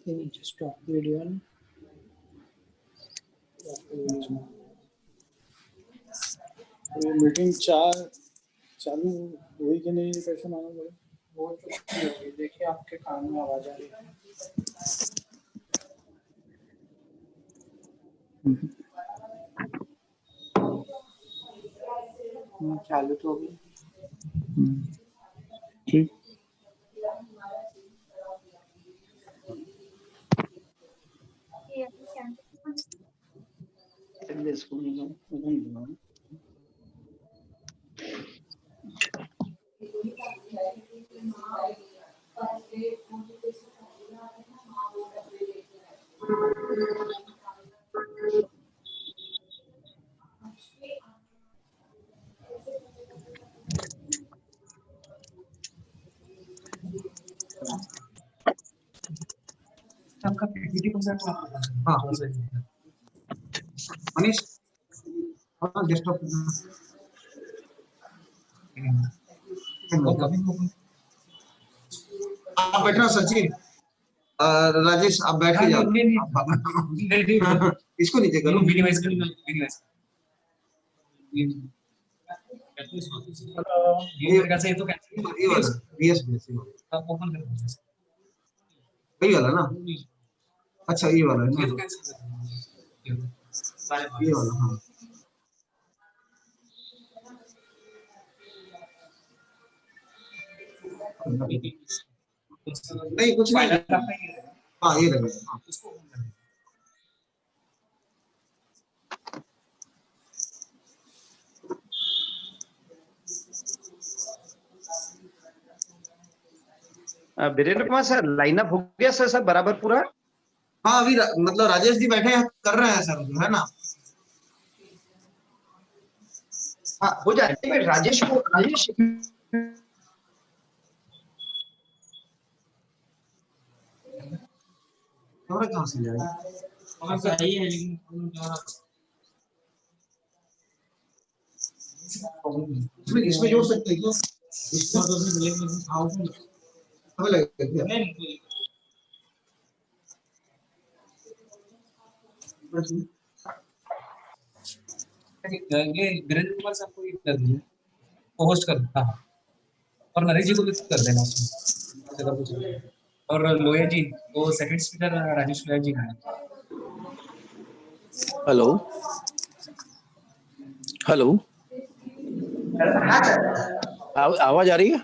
Just stop video. Meeting चालू हुई कि नहीं कैसे मालूम पड़े? वो तो देखिए आपके कान में आवाज आ रही है। चालू तो होगी। ठीक। आपका पीपीटी कौन सा? हाँ मनीष, हाँ डेस्कटॉप आप बैठ रहे हो सचिन, राजेश आप बैठ के जाओ। इसको नीचे करो, मिनिमाइज कर लो, मिनिमाइज। ये मेरे ख्याल से ये तो कैंसिल ये वाला बीएस आप ओपन कर दो, वही वाला ना। अच्छा ये वाला है ना, ये तो कैंसिल कर दो, ये वाला। हाँ नहीं कुछ नहीं, हाँ ये रहेगा। वीरेंद्र कुमार सर लाइनअप हो गया सर, सब बराबर पूरा? हाँ अभी मतलब राजेश जी बैठे हैं, कर रहे हैं सर, है ना। हाँ हो जाए। राजेश कैमरा कहाँ से जाएगा? सही है लेकिन इसमें जोड़ सकते हैं क्या? हमें लगेगा ये वीरेंद्र कुमार साहब को कर दीजिए, होस्ट कर देना। हाँ और नरेश जी को भी कर देना उसमें। और लोया जी वो सेकंड स्पीकर राजेश लोया जी का है। हेलो हेलो, आवाज आ रही है?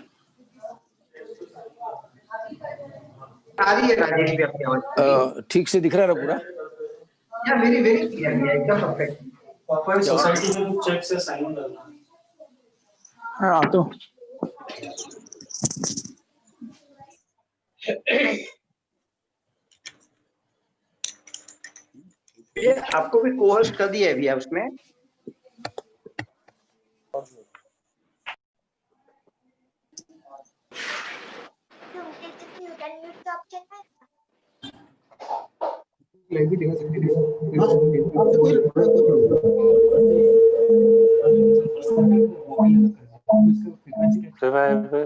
आ रही है राजेश भी अपनी आवाज ठीक से दिख रहा है पूरा? या मेरी वेरी क्लियर है एकदम परफेक्ट। कोई सोसाइटी में कुछ चेक से साइन करना। हाँ तो ये आपको भी को-होस्ट कर दिया है अभी उसमें।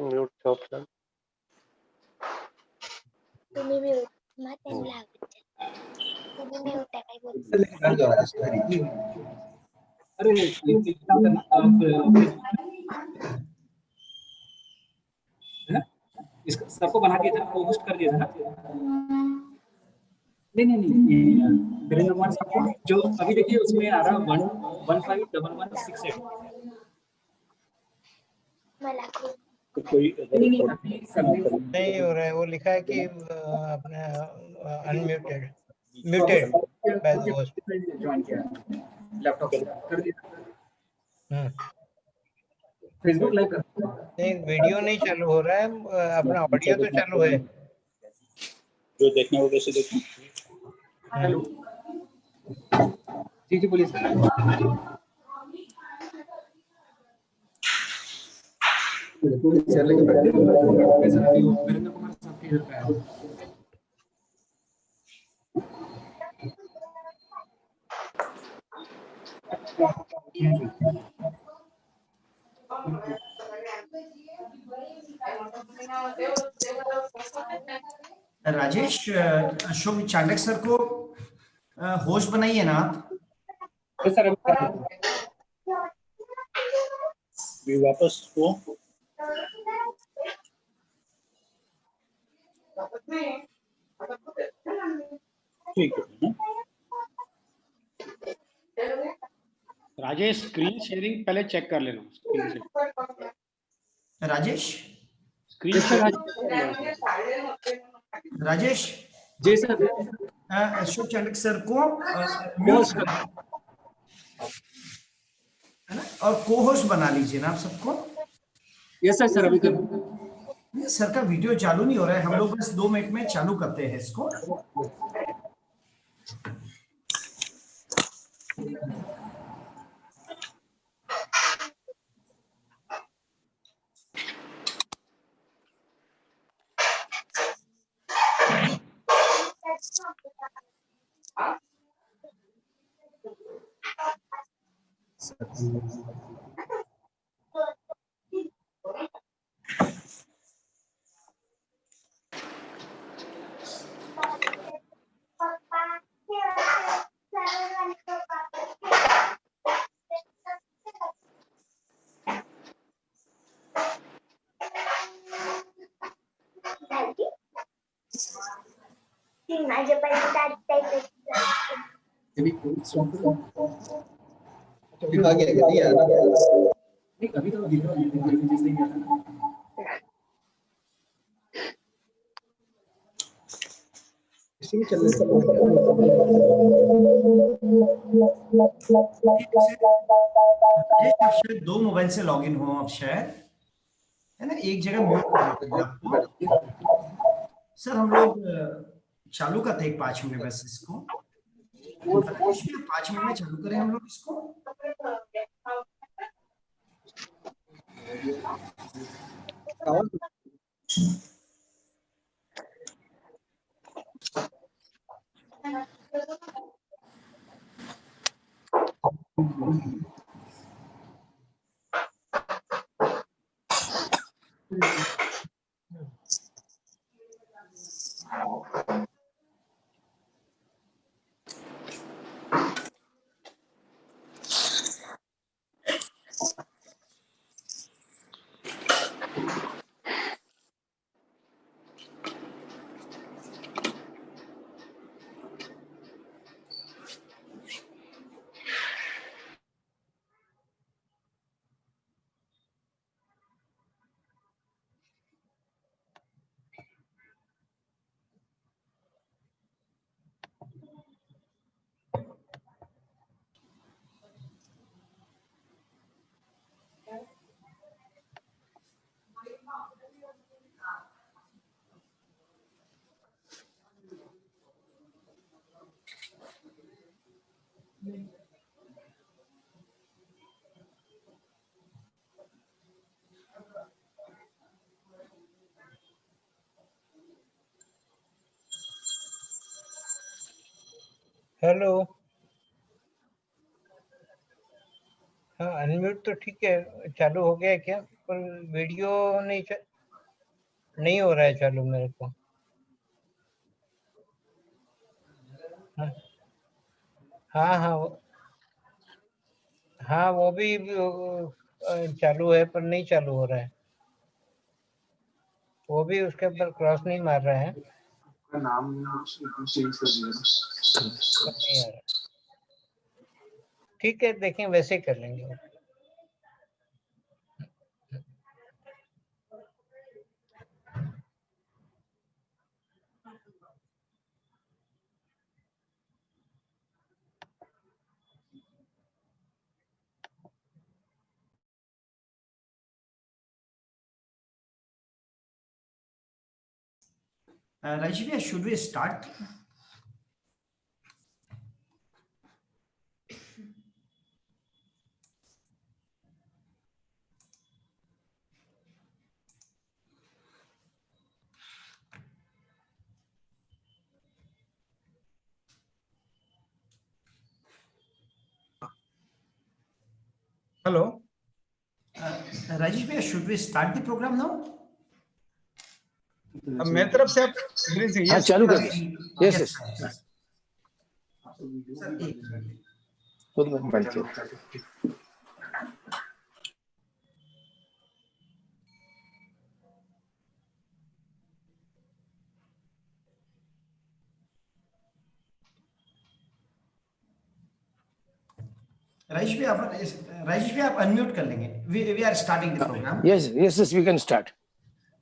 Mute option. तुम्ही म्यूट मत लावायचं, तुम्ही म्यूट आहे काय बोलतो? अरे इसको सबको बना दिया था, होस्ट कर दिया था ना। नहीं वीरेंद्र कुमार साहब को जो अभी देखिए उसमें आ रहा 1151168 मला नहीं हो रहा है, वो लिखा है कि अपने unmuted muted by the host. Join किया लैपटॉप से कर दिया। फेसबुक लाइव कर नहीं, वीडियो नहीं चालू हो रहा है, अपना ऑडियो तो चालू है। जो देखना वो कैसे देखना? हेलो जी बोलिए सर। सर लेके बैठे वीरेंद्र कुमार साहब के इधर पे आए। राजेश, अशोक चांडक सर को होस्ट बनाइए ना आप। सर भी वापस वो ठीक है ना? राजेश स्क्रीन शेयरिंग पहले चेक कर लेना। Screen sharing Rajesh, screen Rajesh ji sir Ashok Chandak sir को होस्ट है ना, और को होस्ट बना लीजिए ना आप सबको। यस सर सर अभी कर ये सर का वीडियो चालू नहीं हो रहा है, हम लोग बस 2 मिनट में चालू करते हैं इसको। माझ्यापर्यंत आता अभी आ गया क्या? नहीं अभी तो दिख रहा है जैसे ही आता इसी में चल राजेश, आप शायद 2 मोबाइल से लॉग इन हो आप शायद, है ना, एक जगह म्यूट करना पड़ेगा आपको। सर हम लोग चालू करते हैं 5 मिनट बस इसको। 5 मिनट में चालू करें हम लोग इसको। हेलो। हाँ, अनम्यूट तो ठीक है, चालू हो गया है क्या? पर वीडियो नहीं हो रहा है चालू मेरे को। हाँ हाँ हाँ हाँ, वो भी चालू है पर नहीं चालू हो रहा है। वो भी उसके ऊपर क्रॉस नहीं मार रहा है। नाम चेंज कर दिया। नहीं आ रहा। ठीक है, देखें वैसे ही कर लेंगे। Rajesh bhaiya, should we start? Hello. Rajesh bhaiya, should we start the program now? अब मेरी तरफ से आप हाँ yes, चालू कर दो. Yes, yes. Sir, एक minute. खुद में बैठ के. राजेश भाई आप अनम्यूट कर लेंगे. We are starting the program. Yes, yes, yes. We can start.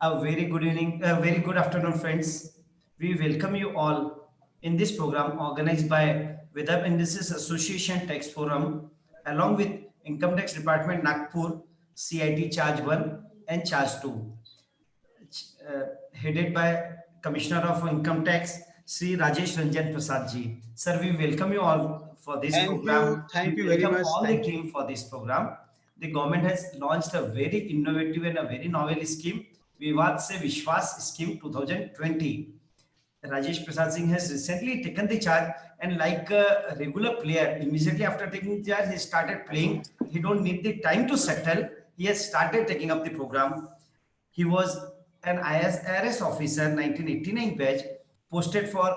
A very good evening, very good afternoon, friends. We welcome you all in this program organized by Vidya Indices Association Tax Forum, along with Income Tax Department Nagpur, CIT Charge 1 and Charge 2, headed by Commissioner of Income Tax, Sri Rajesh Ranjan Prasad ji. Sir, we welcome you all for this program. Thank you We very welcome much. all the Thank team for this program. The government has launched a very innovative and a very novel scheme, Vivad Se Vishwas Scheme 2020. Rajesh Prasad Singh has recently taken the charge, and like a regular player, immediately after taking charge, he started playing. He don't need the time to settle. He has started taking up the program. He was an IRS officer, 1989 batch, posted for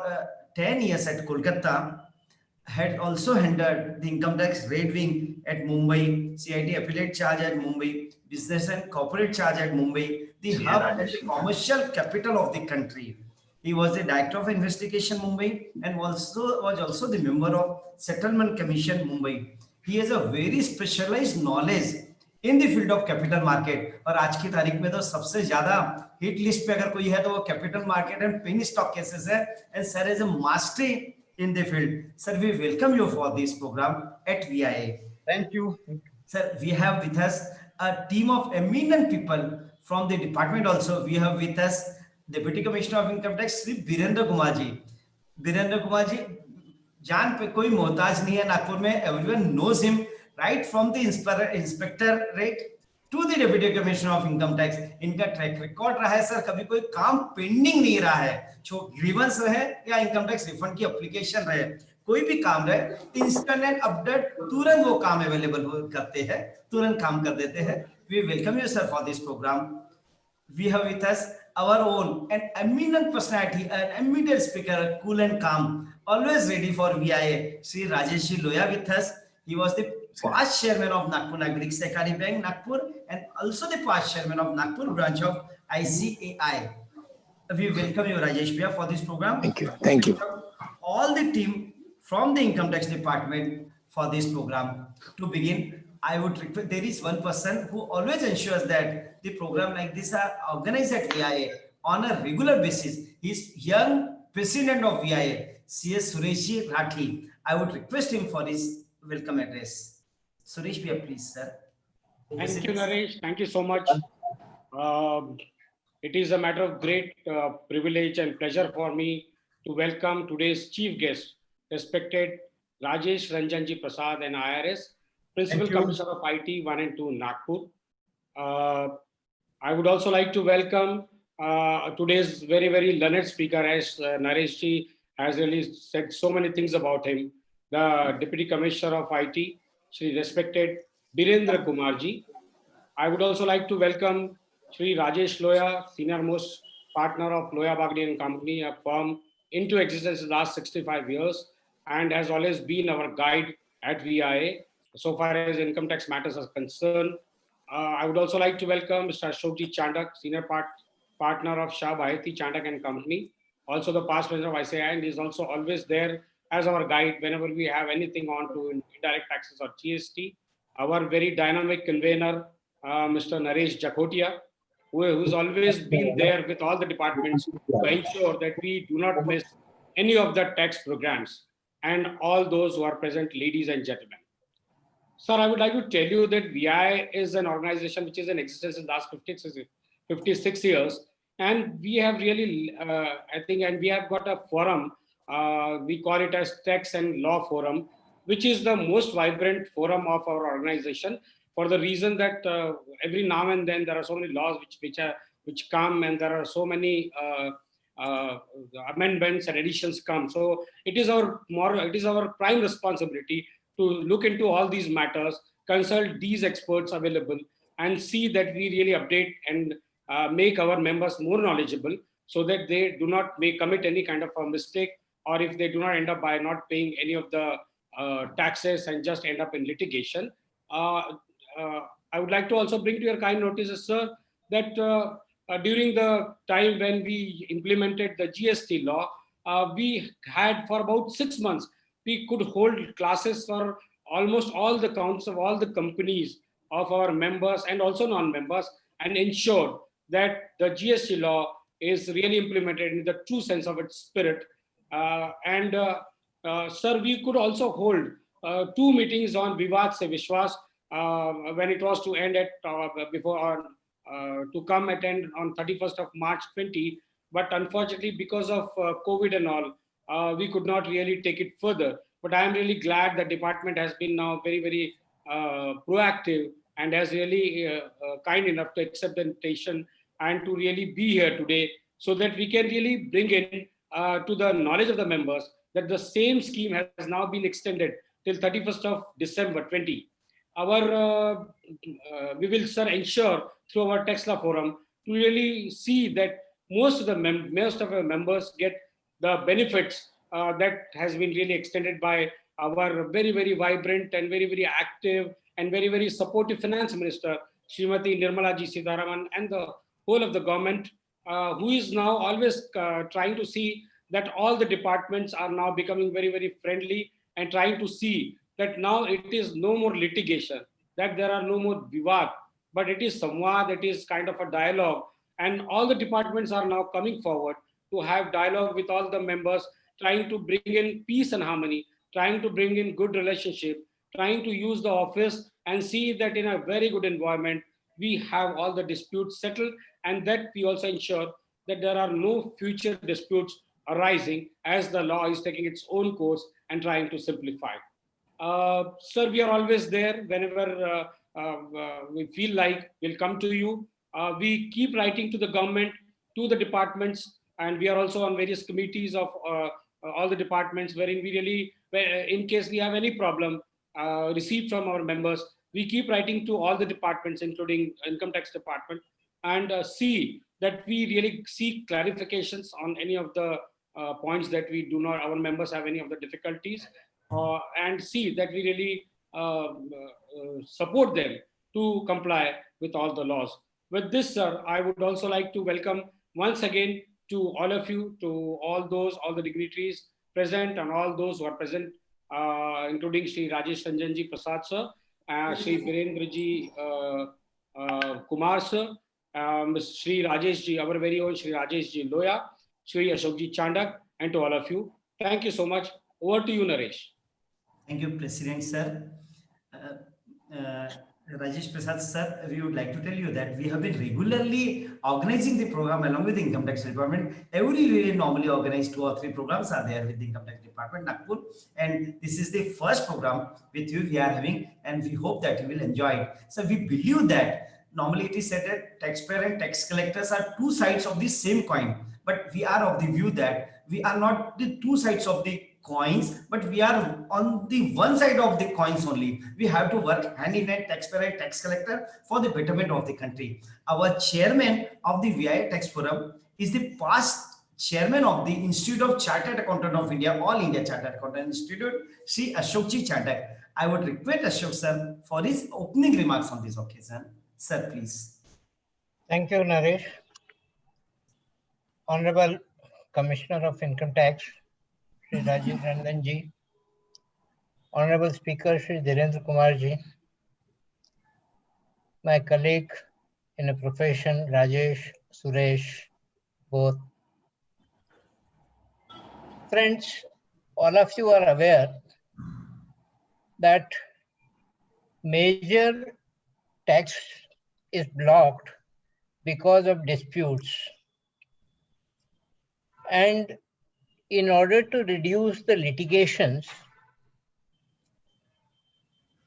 10 years at Kolkata, had also handled the income tax rate wing at Mumbai, CIT affiliate charge at Mumbai, business and corporate charge at Mumbai, the hub and the commercial capital of the country. He was the director of investigation Mumbai and was also the member of Settlement Commission Mumbai. He has a very specialized knowledge in the field of capital market. और आज की तारीख में तो सबसे ज्यादा hit list पे अगर कोई है तो वो capital market and penny stock cases है. And sir is a mastery in the field. Sir, we welcome you for this programme at VIA. Thank you. Sir, we have with us a team of eminent people from the department also. We have with us Deputy Commissioner of Income Tax, Sri Birendra Kumar ji. Birendra Kumar ji, जान पे कोई मोहताज नहीं है नागपुर में. Everyone knows him, right from the inspectorate to the Deputy Commissioner of Income Tax. इनका track record रहा है सर, कभी कोई काम पेंडिंग नहीं रहा है. जो ग्रीवेंस रहे या इनकम टैक्स रिफंड की एप्लीकेशन रहे, कोई भी काम रहे, इंस्टेंट एंड अपडेट तुरंत वो काम अवेलेबल करते हैं, तुरंत काम कर देते हैं. We welcome you sir for this programme. We have with us our own an eminent personality, an immediate speaker, cool and calm, always ready for VIA, Sri Rajesh Loya with us. He was the past chairman of Nagpur Nagarik Sehkari Bank, Nagpur, and also the past chairman of Nagpur branch of ICAI. We welcome you, Rajesh Bhaiya, for this program. Thank you. Thank you. All the team from the income tax department for this program. To begin, I would request, there is one person who always ensures that the program like this are organized at VIA on a regular basis. He is young president of VIA, CS Suresh Rathi. I would request him for his welcome address. Suresh Bhaiya, please, sir. Thank you, Naresh. Thank you so much. It is a matter of great privilege and pleasure for me to welcome today's chief guest, respected Rajesh Ranjanji Prasad, and IRS, Principal Commissioner of IT 1 and 2, Nagpur. I would also like to welcome today's very, very learned speaker, as Naresh ji has really said so many things about him, the Deputy Commissioner of IT, Shri respected Birendra Kumar ji. I would also like to welcome Shri Rajesh Loya, senior most partner of Loya Bagdi and Company, a firm into existence in the last 65 years and has always been our guide at VIA so far as income tax matters are concerned. I would also like to welcome Mr. Ashokji Chandak, senior partner of Shah Bhayati Chandak and Company, also the past president of ICAI, and is also always there as our guide whenever we have anything on to indirect taxes or GST. Our very dynamic convener, Mr. Naresh Jakhotia, who's always been there with all the departments to ensure that we do not miss any of the tax programs, and all those who are present, ladies and gentlemen. Sir, I would like to tell you that VIA is an organization which is in existence in the last 56 years. And we have really, I think, and we have got a forum, we call it as Tax and Law Forum, which is the most vibrant forum of our organization, for the reason that every now and then there are so many laws which come, and there are so many uh, amendments and additions come. So it is our prime responsibility to look into all these matters, consult these experts available, and see that we really update and make our members more knowledgeable, so that they do not commit any kind of a mistake, or if they do not end up by not paying any of the taxes and just end up in litigation. Uh, I would like to also bring to your kind notice, sir, that during the time when we implemented the GST law, we had for about 6 months, we could hold classes for almost all the counts of all the companies of our members and also non-members, and ensure that the GST law is really implemented in the true sense of its spirit. Sir, we could also hold 2 meetings on Vivad Se Vishwas when it was to end at to come attend on 31st of March 20. But unfortunately, because of COVID and all, we could not really take it further. But I am really glad the department has been now very, very proactive, and has really kind enough to accept the invitation and to really be here today, so that we can really bring in to the knowledge of the members that the same scheme has now been extended till 31st of December 20. We will, sir, ensure through our tax law forum to really see that most of our members get the benefits that has been really extended by our very, very vibrant and very, very active and very, very supportive finance minister, Srimati Nirmala Ji Sitharaman, and the whole of the government, who is now always trying to see that all the departments are now becoming very, very friendly, and trying to see that now it is no more litigation, that there are no more vivad, but it is samvad, it is kind of a dialogue. And all the departments are now coming forward to have dialogue with all the members, trying to bring in peace and harmony, trying to bring in good relationship, trying to use the office and see that in a very good environment, we have all the disputes settled, and that we also ensure that there are no future disputes arising as the law is taking its own course and trying to simplify. Sir, we are always there whenever we feel like we'll come to you. We keep writing to the government, to the departments, and we are also on various committees of all the departments, wherein we really, in case we have any problem received from our members, we keep writing to all the departments, including income tax department, and see that we really seek clarifications on any of the points that we do not, our members have any of the difficulties, and see that we really support them to comply with all the laws. With this, sir, I would also like to welcome once again to all of you, to all the dignitaries present, and all those who are present, including Sri Rajesh Ranjan Ji Prasad sir, Sri Virendra Ji Kumar sir, Sri Rajesh Ji, our very own Sri Rajesh Ji Loya, Sri Ashok Ji Chandak, and to all of you. Thank you so much. Over to you, Naresh. Thank you, President sir. Rajesh Prasad sir, we would like to tell you that we have been regularly organizing the program along with the Income Tax Department. Every year, normally organize 2 or 3 programs are there with the Income Tax Department, Nagpur. And this is the first program with you we are having, and we hope that you will enjoy it. So we believe that normally it is said that taxpayer and tax collectors are 2 sides of the same coin. But we are of the view that we are not the 2 sides of the coins, but we are on the one side of the coins only. We have to work hand in hand, taxpayer and tax collector, for the betterment of the country. Our chairman of the VI Tax Forum is the past chairman of the Institute of Chartered Accountant of India, All India Chartered Accountant Institute, Sri Ashok Ji Chandak. I would request Ashok sir for his opening remarks on this occasion. Sir, please. Thank you, Naresh. Honorable Commissioner of Income Tax, Sri Rajesh Ranjan Ji, Honorable Speaker Sri Dhirendra Kumar Ji, my colleague in a profession, Rajesh, Suresh, both. Friends, all of you are aware that major tax is blocked because of disputes And in order to reduce the litigations,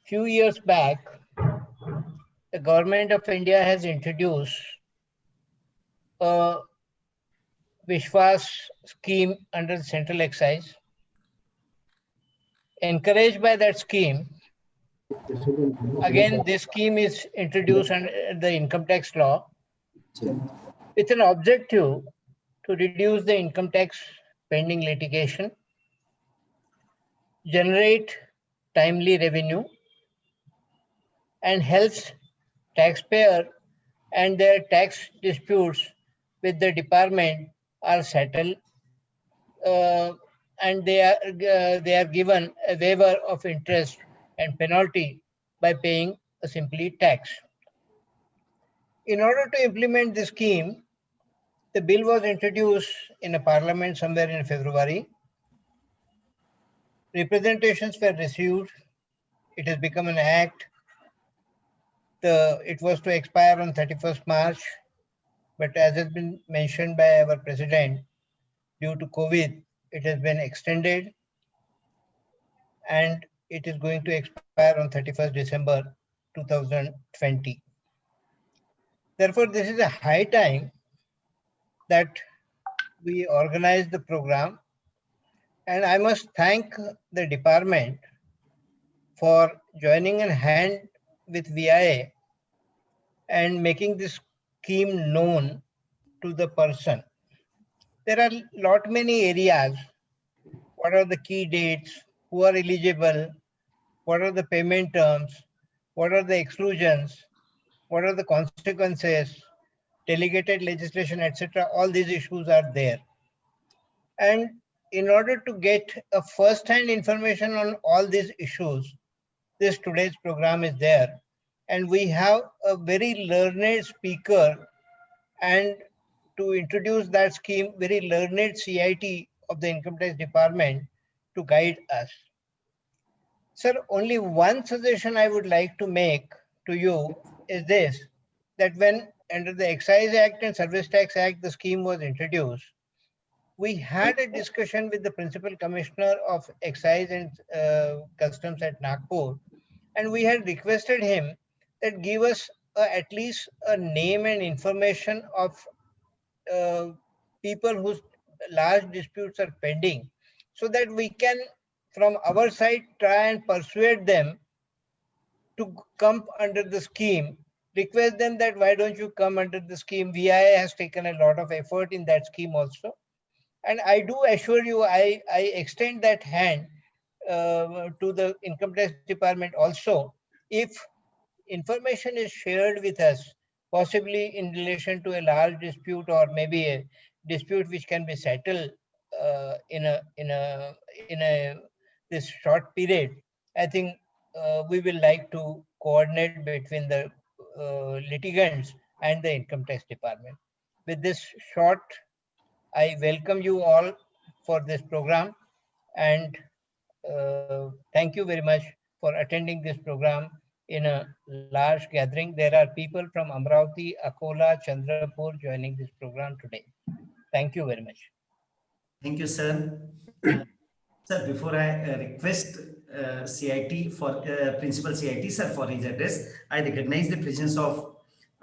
few years back, the government of India has introduced a Vishwas scheme under the central excise. Encouraged by that scheme, again, this scheme is introduced under the income tax law with an objective to reduce the income tax pending litigation, generate timely revenue, and helps taxpayer and their tax disputes with the department are settled, and they are given a waiver of interest and penalty by paying a simply tax. In order to implement this scheme, the bill was introduced in a parliament somewhere in February. Representations were received. It has become an act. It was to expire on 31st March, but as has been mentioned by our president, due to COVID, it has been extended and it is going to expire on 31st December 2020. Therefore, this is a high time that we organize the program, and I must thank the department for joining in hand with VIA and making this scheme known to the person. There are many areas. What are the key dates? Who are eligible? What are the payment terms? What are the exclusions? What are the consequences? Delegated legislation, etc. All these issues are there. And in order to get a first-hand information on all these issues, today's program is there. And we have a very learned speaker, and to introduce that scheme, very learned CIT of the Income Tax Department to guide us. Sir, only one suggestion I would like to make to you is this, that when under the Excise Act and Service Tax Act, the scheme was introduced, we had a discussion with the Principal Commissioner of Excise and Customs at Nagpur, and we had requested him that give us at least a name and information of people whose large disputes are pending, so that we can, from our side, try and persuade them to come under the scheme. Request them that why don't you come under the scheme? VIA has taken a lot of effort in that scheme also. And I do assure you, I extend that hand to the Income Tax Department also. If information is shared with us, possibly in relation to a large dispute or maybe a dispute which can be settled in this short period, I think we will like to coordinate between the litigants and the Income Tax Department. With this short, I welcome you all for this program, and thank you very much for attending this program in a large gathering. There are people from Amravati, Akola, Chandrapur joining this program today. Thank you very much. Thank you, sir. Sir, before I request CIT for Principal CIT, sir, for his address, I recognize the presence of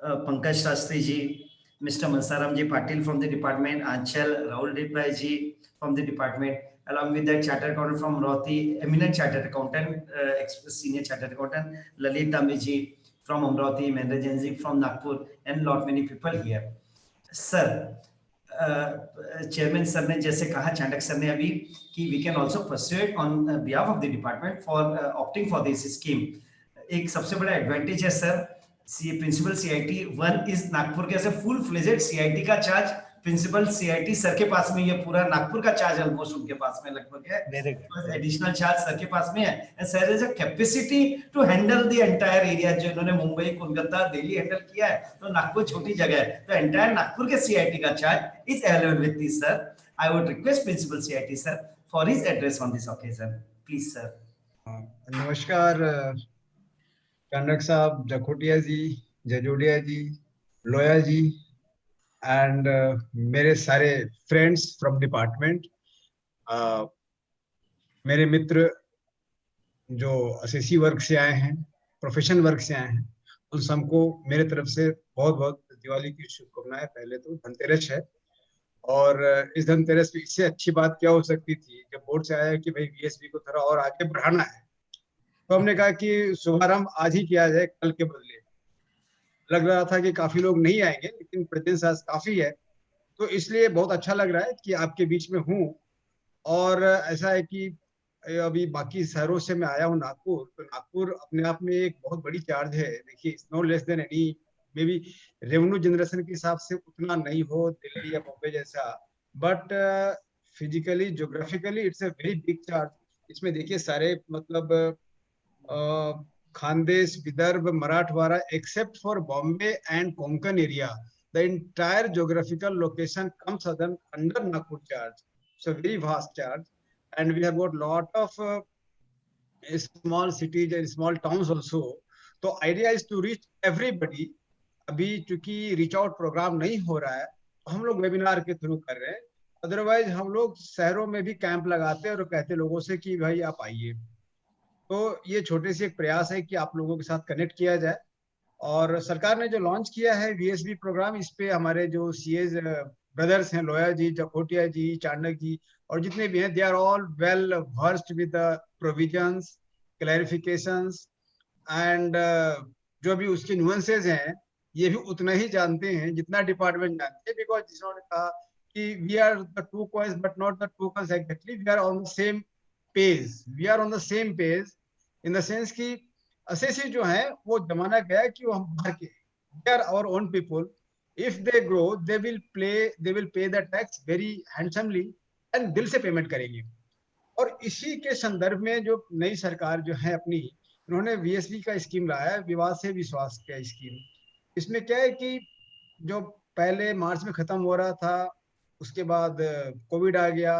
Pankaj Shastri ji, Mr. Mansaram ji Patil from the department, Anchal, Rahul Deepai ji from the department, along with that chartered accountant from Amravati, eminent chartered accountant, senior chartered accountant, Lalit Dambe ji from Amravati, Mendra Jain ji from Nagpur, and lot many people here. Sir, chairman sir ने जैसे कहा, Chanakya sir ने अभी, कि we can also persuade on behalf of the department for opting for this scheme. एक सबसे बड़ा advantage है sir, principal CIT 1 is Nagpur के फुल फ्लेजेड सीआईटी का चार्ज प्रिंसिपल सीआईटी सर के पास में, ये पूरा नागपुर का चार्ज ऑलमोस्ट उनके पास में लगभग है, एडिशनल चार्ज सर के पास में है. And sir is a capacity to handle the entire area. जो इन्होंने मुंबई, कोलकाता, दिल्ली हैंडल किया है, तो नागपुर छोटी जगह है, तो एंटायर नागपुर के सीआईटी का charge is available with this sir. I would request principal CIT sir for his address on this occasion, please sir. नमस्कार चाणक्य साहब, जखोटिया जी, जजोडिया जी, लोया जी, and मेरे सारे friends from department, मेरे मित्र जो एसएससी वर्ग से आए हैं, प्रोफेशन वर्ग से आए हैं, उन सबको मेरे तरफ से बहुत बहुत दिवाली की शुभकामनाएं। पहले तो धनतेरस है, और इस धनतेरस पे इससे अच्छी बात क्या हो सकती थी, जब बोर्ड से आया कि भाई वीएसबी को थोड़ा और आगे बढ़ाना है, तो हमने कहा कि शुभारंभ आज ही किया जाए, कल के बदले। लग रहा था कि काफी लोग नहीं आएंगे, लेकिन प्रेजेंस आज काफी है, तो इसलिए बहुत अच्छा लग रहा है कि आपके बीच में हूँ। और ऐसा है कि अभी बाकी शहरों से मैं आया हूँ नागपुर, तो नागपुर अपने आप में एक बहुत बड़ी चार्ज है। देखिए, no less than any, maybe revenue generation के हिसाब से उतना नहीं हो दिल्ली या बॉम्बे जैसा, but physically geographically it's a very big charge. इसमें देखिए सारे मतलब Khandesh, Vidarbha, Marathwada, except for Bombay and Konkan area, the entire geographical location comes under Nagpur charge. So very vast charge, and we have got lot of small cities and small towns also. So idea is to reach everybody. अभी चूंकि reach out programme नहीं हो रहा है, तो हम लोग webinar के थ्रू कर रहे हैं। अदरवाइज हम लोग शहरों में भी कैंप लगाते हैं और कहते लोगों से कि भाई आप आइए। तो ये छोटे से एक प्रयास है कि आप लोगों के साथ कनेक्ट किया जाए। और सरकार ने जो लॉन्च किया है वीएसबी प्रोग्राम, इस पे हमारे जो सीएज ब्रदर्स हैं, लोया जी, जखोटिया जी, चाणक जी, और जितने भी हैं, they are all well versed with the provisions, clarifications and जो भी उसके नुएंसेस हैं, ये भी उतना ही जानते हैं जितना डिपार्टमेंट जानते हैं। बिकॉज जिन्होंने कहा कि we are the two coins but not the two coins exactly, we are on the same page, we are on the same page in the sense कि एसएससी जो है वो जमाना गया कि वो हम बाहर के, they are our own people, if they grow they will pay the tax very handsomely and दिल से पेमेंट करेंगे। और इसी के संदर्भ में जो नई सरकार जो है अपनी, उन्होंने वीएसबी का स्कीम लाया, विवाद से विश्वास का स्कीम। इसमें क्या है कि जो पहले मार्च में खत्म हो रहा था, उसके बाद कोविड आ गया,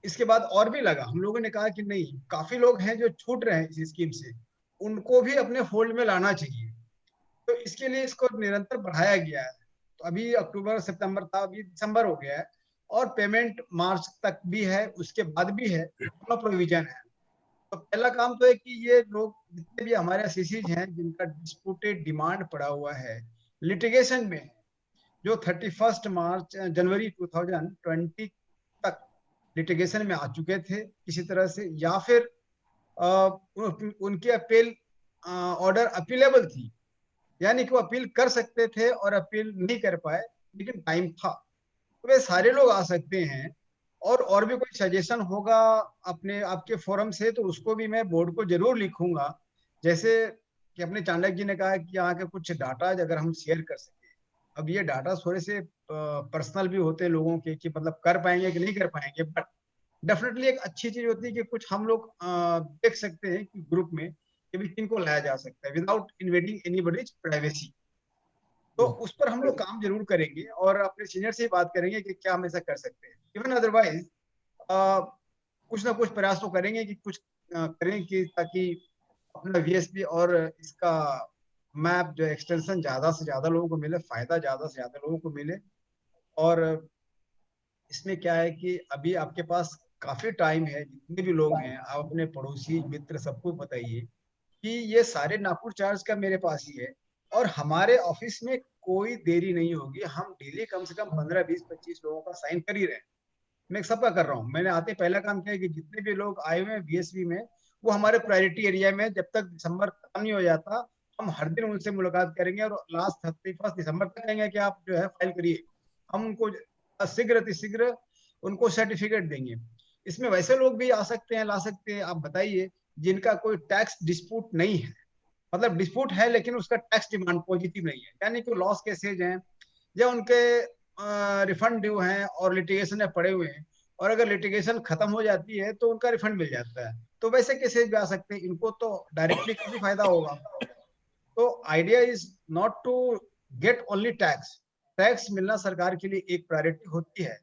इसके बाद और भी लगा। हम लोगों ने कहा कि नहीं, काफी लोग हैं जो छूट रहे हैं इस स्कीम से, उनको भी अपने फोल्ड में लाना चाहिए। तो इसके लिए इसको निरंतर बढ़ाया गया है। तो अभी अक्टूबर सितंबर था, अभी दिसंबर हो गया है, और पेमेंट मार्च तक भी है, उसके बाद भी है, दोनों प्रोविजन है। तो पहला काम तो है कि ये लोग जितने भी हमारे एसएससीज हैं जिनका डिस्प्यूटेड डिमांड पड़ा हुआ है, लिटिगेशन में, जो 31 मार्च जनवरी 2020 तक लिटिगेशन में आ चुके थे किसी तरह से, या फिर उनकी अपील ऑर्डर अपीलेबल थी, यानी कि वो अपील कर सकते थे और अपील नहीं कर पाए, लेकिन टाइम था, तो वे सारे लोग आ सकते हैं। और भी कोई सजेशन होगा अपने आपके फोरम से, तो उसको भी मैं बोर्ड को जरूर लिखूंगा। जैसे कि अपने चाणक्य जी ने कहा कि यहाँ के कुछ डाटा अगर हम शेयर कर सके, अब ये डाटा थोड़े से पर्सनल भी होते हैं लोगों के, कि मतलब कर पाएंगे कि नहीं कर पाएंगे, बट डेफिनेटली एक अच्छी चीज होती है कि कुछ हम लोग देख सकते हैं कि ग्रुप में कि भी किनको लाया जा सकता है विदाउट इन्वेडिंग एनीबॉडीज प्राइवेसी। तो उस पर हम लोग काम जरूर करेंगे और अपने सीनियर से बात करेंगे कि क्या हम ऐसा कर सकते हैं। इवन अदरवाइज कुछ ना कुछ प्रयास तो करेंगे कि कुछ करें कि ताकि अपना वीएसपी और इसका मैप जो एक्सटेंशन ज्यादा से ज्यादा लोगों को मिले, फायदा ज्यादा से ज्यादा लोगों को मिले। और इसमें क्या है कि अभी आपके पास काफी टाइम है, जितने भी लोग हैं आप अपने पड़ोसी मित्र सबको बताइए कि ये सारे नागपुर चार्ज का मेरे पास ही है, और हमारे ऑफिस में कोई देरी नहीं होगी। हम डेली कम से कम 15, 20, 25 लोगों का साइन कर ही रहे हैं। मैं सबका कर रहा हूँ। मैंने आते पहला काम किया कि जितने भी लोग आए हुए हैं बीएसबी में, वो हमारे प्रायोरिटी एरिया में, जब तक दिसंबर खत्म नहीं हो जाता, हम हर दिन उनसे मुलाकात करेंगे और लास्ट 31 दिसंबर तक कहेंगे कि आप जो है फाइल करिए। हम उनको शीघ्र उनको सर्टिफिकेट देंगे। इसमें वैसे लोग भी आ सकते हैं, ला सकते हैं, आप बताइए, जिनका कोई टैक्स डिस्प्यूट नहीं है, मतलब डिस्प्यूट है लेकिन उसका टैक्स डिमांड पॉजिटिव नहीं है, यानी कि लॉस केसेज हैं या उनके रिफंड ड्यू हैं और लिटिगेशन में पड़े हुए हैं, और अगर लिटिगेशन खत्म हो जाती है तो उनका रिफंड मिल जाता है, तो वैसे केसेज भी आ सकते हैं। इनको तो डायरेक्टली काफी फायदा होगा। तो idea is not to get only tax. Tax मिलना सरकार के लिए एक प्रायोरिटी होती है,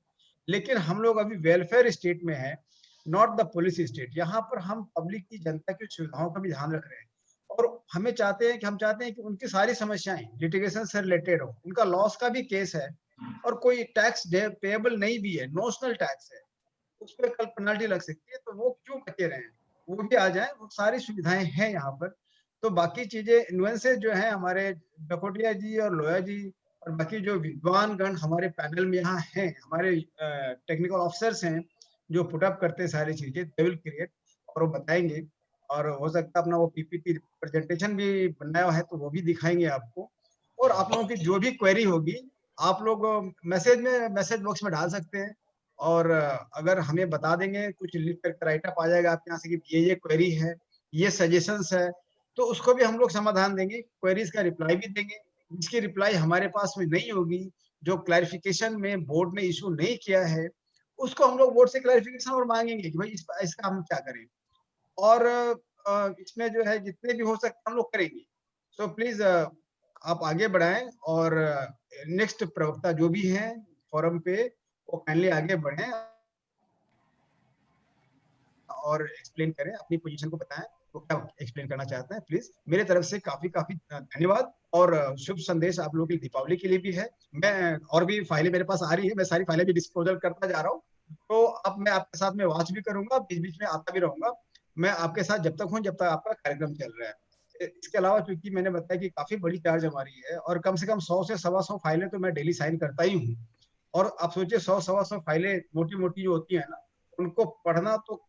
लेकिन हम लोग अभी वेलफेयर स्टेट में है, नॉट द पुलिस स्टेट। यहाँ पर हम पब्लिक की, जनता की सुविधाओं का भी ध्यान रख रहे हैं, और हम चाहते हैं कि उनकी सारी समस्याएं लिटिगेशन से रिलेटेड हो। उनका लॉस का भी केस है, और कोई टैक्स पेएबल नहीं भी है, नोशनल टैक्स है, उस पर कल पेनल्टी लग सकती है, तो वो क्यों बचे रहे हैं, वो भी आ जाए, वो सारी सुविधाएं हैं यहाँ पर। तो बाकी चीजें नुएंसेस जो है हमारे डकोटिया जी और लोया जी और बाकी जो विद्वान गण हमारे पैनल में यहाँ हैं, हमारे टेक्निकल ऑफिसर्स हैं जो पुटअप करते हैं सारी चीजें, दे विल क्रिएट और वो बताएंगे। और हो सकता है अपना वो पीपीटी प्रेजेंटेशन भी बनाया हुआ है तो वो भी दिखाएंगे आपको। और आप लोगों की जो भी क्वेरी होगी आप लोग मैसेज बॉक्स में डाल सकते हैं, और अगर हमें बता देंगे, कुछ लिख कर राइट अप आ जाएगा आपके यहाँ से कि ये क्वेरी है, ये सजेशंस है, तो उसको भी हम लोग समाधान देंगे, क्वेरीज का रिप्लाई भी देंगे। जिसकी रिप्लाई हमारे पास में नहीं होगी, जो क्लैरिफिकेशन में बोर्ड ने इशू नहीं किया है, उसको हम लोग बोर्ड से क्लैरिफिकेशन और मांगेंगे कि भाई इसका हम क्या करें। और इसमें जो है जितने भी हो सकते हम लोग करेंगे। सो प्लीज आप आगे बढ़ाएं, और नेक्स्ट प्रवक्ता जो भी हैं फोरम पे वो काइंडली आगे बढ़ें और एक्सप्लेन करें, अपनी पोजीशन को बताएं, वो क्या एक्सप्लेन करना चाहते हैं। प्लीज मेरे तरफ से काफी धन्यवाद, और शुभ संदेश आप लोगों के लिए दीपावली के लिए भी है। मैं और भी फाइलें मेरे पास आ रही है, मैं सारी फाइलें भी डिस्पोजल करता जा रहा हूँ, तो अब मैं आपके साथ में वॉच भी करूंगा, बीच बीच में आता भी रहूंगा। मैं आपके साथ जब तक हूँ जब तक आपका कार्यक्रम चल रहा है। इसके अलावा चूंकि मैंने बताया कि काफी बड़ी चार्ज हमारी है, और कम से कम 100 से 125 फाइलें तो मैं डेली साइन करता ही हूँ। और आप सोचिए 100-125 फाइलें मोटी मोटी जो होती है ना, उनको पढ़ना तो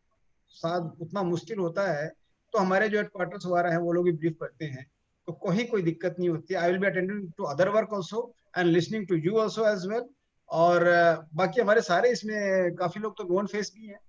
शायद उतना मुश्किल होता है, तो हमारे जो हेडक्वार्टर्स वगैरह है वो लोग भी ब्रीफ करते हैं, तो कोई दिक्कत नहीं होती। I will be attending to other work also and listening to you also as well. और बाकी हमारे सारे इसमें काफी लोग तो नोन फेस भी हैं,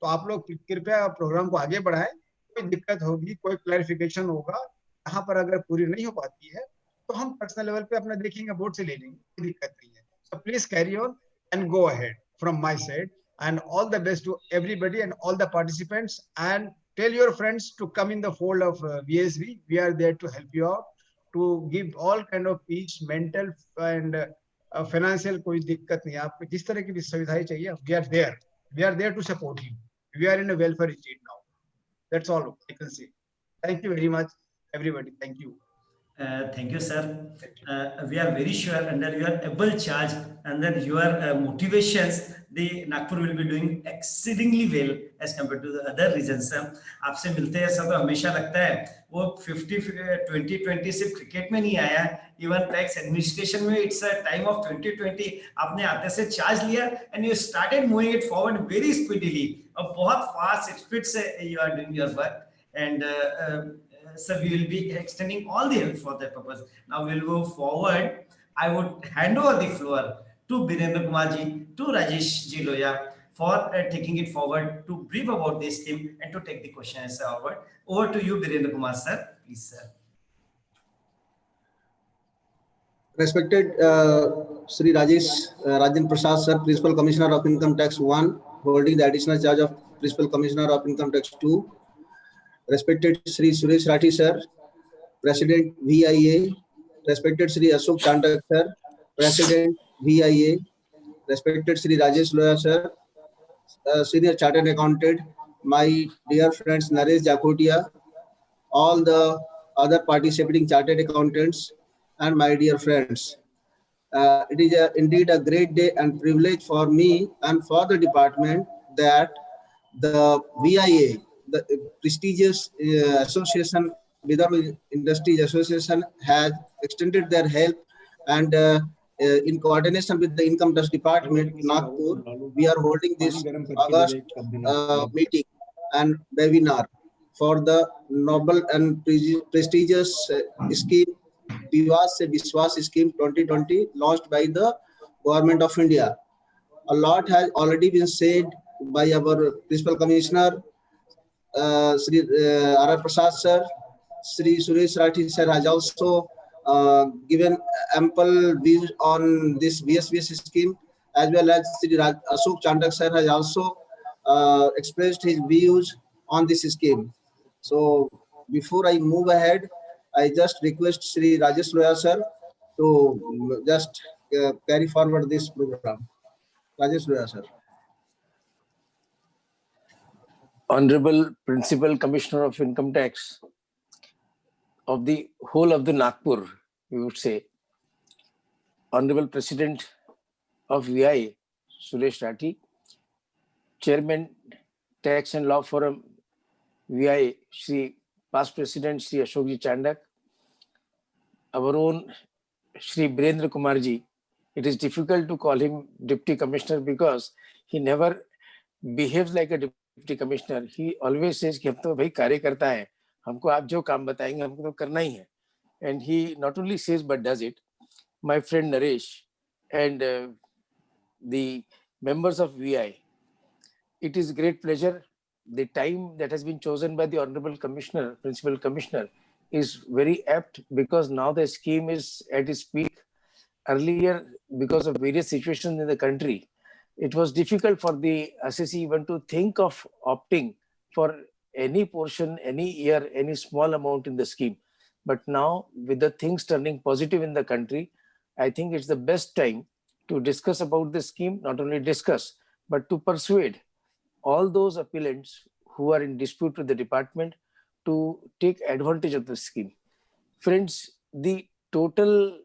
तो आप लोग कृपया प्रोग्राम को आगे बढ़ाएं। कोई दिक्कत होगी, कोई क्लैरिफिकेशन होगा, यहाँ पर अगर पूरी नहीं हो पाती है तो हम पर्सनल लेवल पे अपना देखेंगे, बोर्ड से ले लेंगे, कोई दिक्कत नहीं है। So please carry on and go ahead from my side, and all the best to everybody and all the participants, and tell your friends to come in the fold of VSB. We are there to help you out, to give all kind of peace, mental and financial, कोई दिक्कत नहीं है, आपको जिस तरह की भी सुविधाएं चाहिए, we are there to support you. We are in a welfare state now. That's all I can say. Thank you very much everybody. Thank you. Thank you, sir. We are very sure under your able charge, under your motivations, the Nagpur will be doing exceedingly well as compared to the other regions. आपसे मिलते हैं सब, हमेशा लगता है वो 2020 सिर्फ cricket में नहीं आया, इवन टैक्स एडमिनिस्ट्रेशन में इट्स अ टाइम ऑफ 2020। आपने आते से चार्ज लिया and you started moving it forward very speedily, और बहुत फास्ट स्पीड से you are doing your work, and so we will be extending all the help for that purpose. Now we'll go forward. I would hand over the floor to Birendra Kumar ji, to Rajesh ji Loya for taking it forward to brief about this scheme and to take the questions forward. Over to you, Birendra Kumar sir, please sir. Respected Sri Rajendra Prasad sir, Principal Commissioner of Income Tax 1, holding the additional charge of Principal Commissioner of Income Tax 2. Respected Sri Suresh Rathi sir, President VIA, respected Sri Ashok Chandak sir, President VIA, respected Sri Rajesh Loya sir, Senior Chartered Accountant, my dear friends Naresh Jakotia, all the other participating Chartered Accountants, and my dear friends. It is indeed a great day and privilege for me and for the department that the VIA, the prestigious association, Vidarbha Industries Association, has extended their help, and in coordination with the Income Tax Department, Nagpur, we are holding this August meeting and webinar for the noble and prestigious scheme, Vivad Se Vishwas scheme 2020, launched by the Government of India. A lot has already been said by our Principal Commissioner, Sri R.R. Prasad sir. Sri Suresh Rathi sir has also given ample views on this VSVS scheme, as well as Sri Ashok Chandak sir has also expressed his views on this scheme. So before I move ahead, I just request Sri Rajesh Loya sir to just carry forward this program. Rajesh Loya sir. Honorable Principal Commissioner of Income Tax of the whole of the Nagpur, we would say, Honorable President of VI, Suresh Rathi, Chairman, Tax and Law Forum, VI, Shri past President Shri Ashokji Chandak, our own Shri Birendra Kumarji. It is difficult to call him Deputy Commissioner because he never behaves like a Deputy Commissioner. He always says कि हम तो भाई कार्य करता है, हमको आप जो काम बताएंगे हमको तो करना ही है. And he not only says but does it. My friend Naresh and the members of VI, it is great pleasure. The time that has been chosen by the Honorable Commissioner, Principal Commissioner, is very apt because now the scheme is at its peak. Earlier, because of various situations in the country, it was difficult for the assessee even to think of opting for any portion, any year, any small amount in the scheme. But now, with the things turning positive in the country, I think it's the best time to discuss about the scheme, not only discuss, but to persuade all those appellants who are in dispute with the department to take advantage of the scheme. Friends, the total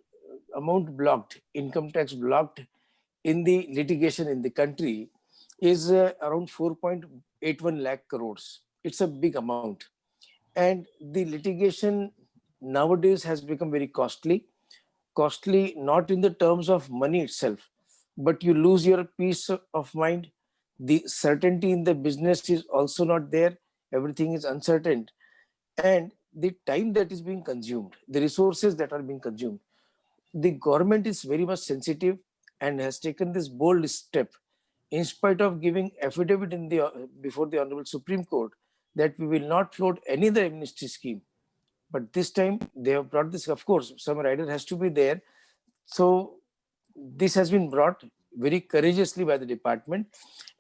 amount blocked, income tax blocked in the litigation in the country is around 4.81 lakh crores. It's a big amount. And the litigation nowadays has become very costly. Costly not in the terms of money itself, but you lose your peace of mind. The certainty in the business is also not there. Everything is uncertain. And the time that is being consumed, the resources that are being consumed, the government is very much sensitive and has taken this bold step in spite of giving affidavit in the before the Honorable Supreme Court that we will not float any other amnesty scheme. But this time they have brought this, of course, some rider has to be there. So this has been brought very courageously by the department.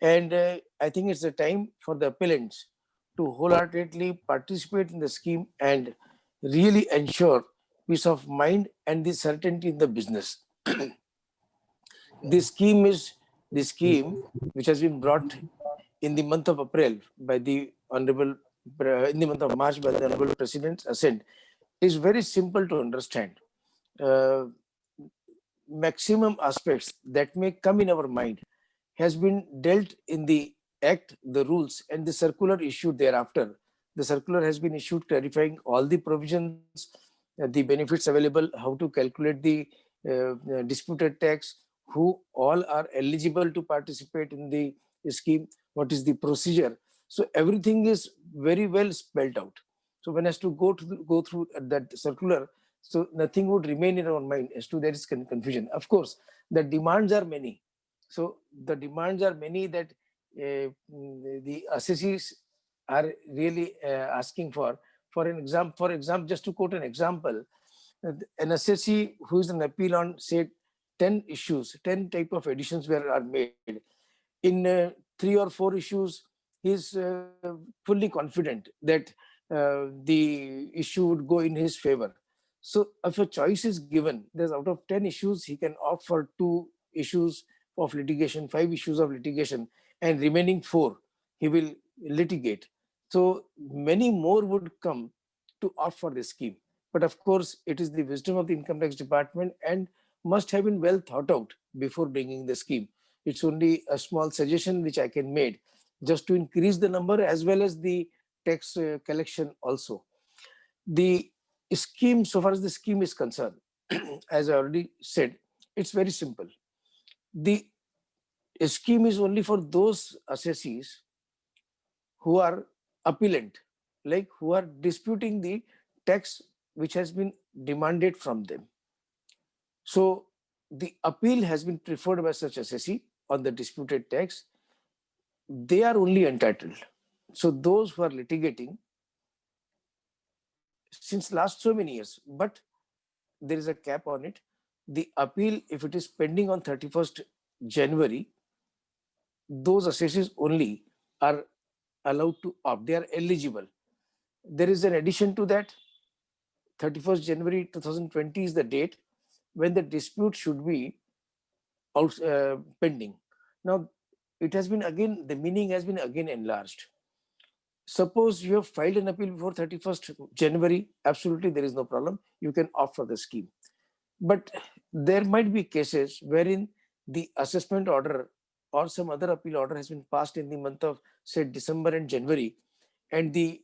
And I think it's the time for the appellants to wholeheartedly participate in the scheme and really ensure peace of mind and the certainty in the business. This scheme which has been brought in the month of April by the Honorable, in the month of March by the Honorable President's assent, is very simple to understand. Maximum aspects that may come in our mind has been dealt in the Act, the rules, and the circular issued thereafter. The circular has been issued clarifying all the provisions, the benefits available, how to calculate the disputed tax, who all are eligible to participate in the scheme, what is the procedure. So everything is very well spelled out. So when has to go through that circular, so nothing would remain in our mind as to there is confusion. Of course, the demands are many. So the demands are many that the assessees are really asking for. For example, just to quote an example, an assessee who is an appeal on, say, 10 issues, 10 type of additions are made. In 3 or 4 issues, he is fully confident that the issue would go in his favor. So if a choice is given, there's out of 10 issues, he can opt for 2 issues of litigation, 5 issues of litigation, and remaining 4, he will litigate. So many more would come to opt for this scheme. But of course, it is the wisdom of the Income Tax Department and must have been well thought out before bringing the scheme. It's only a small suggestion which I can make just to increase the number as well as the tax collection also. The scheme, so far as the scheme is concerned, as I already said, it's very simple. The scheme is only for those assessees who are appellant, like who are disputing the tax which has been demanded from them. So the appeal has been preferred by such assessee on the disputed tax. They are only entitled. So those who are litigating since last so many years, but there is a cap on it. The appeal, if it is pending on 31st January, those assessees only are allowed to opt. They are eligible. There is an addition to that. 31st January 2020 is the date when the dispute should be pending. Now, it has been again, the meaning has been again enlarged. Suppose you have filed an appeal before 31st January, absolutely there is no problem. You can opt for the scheme. But there might be cases wherein the assessment order or some other appeal order has been passed in the month of, say, December and January, and the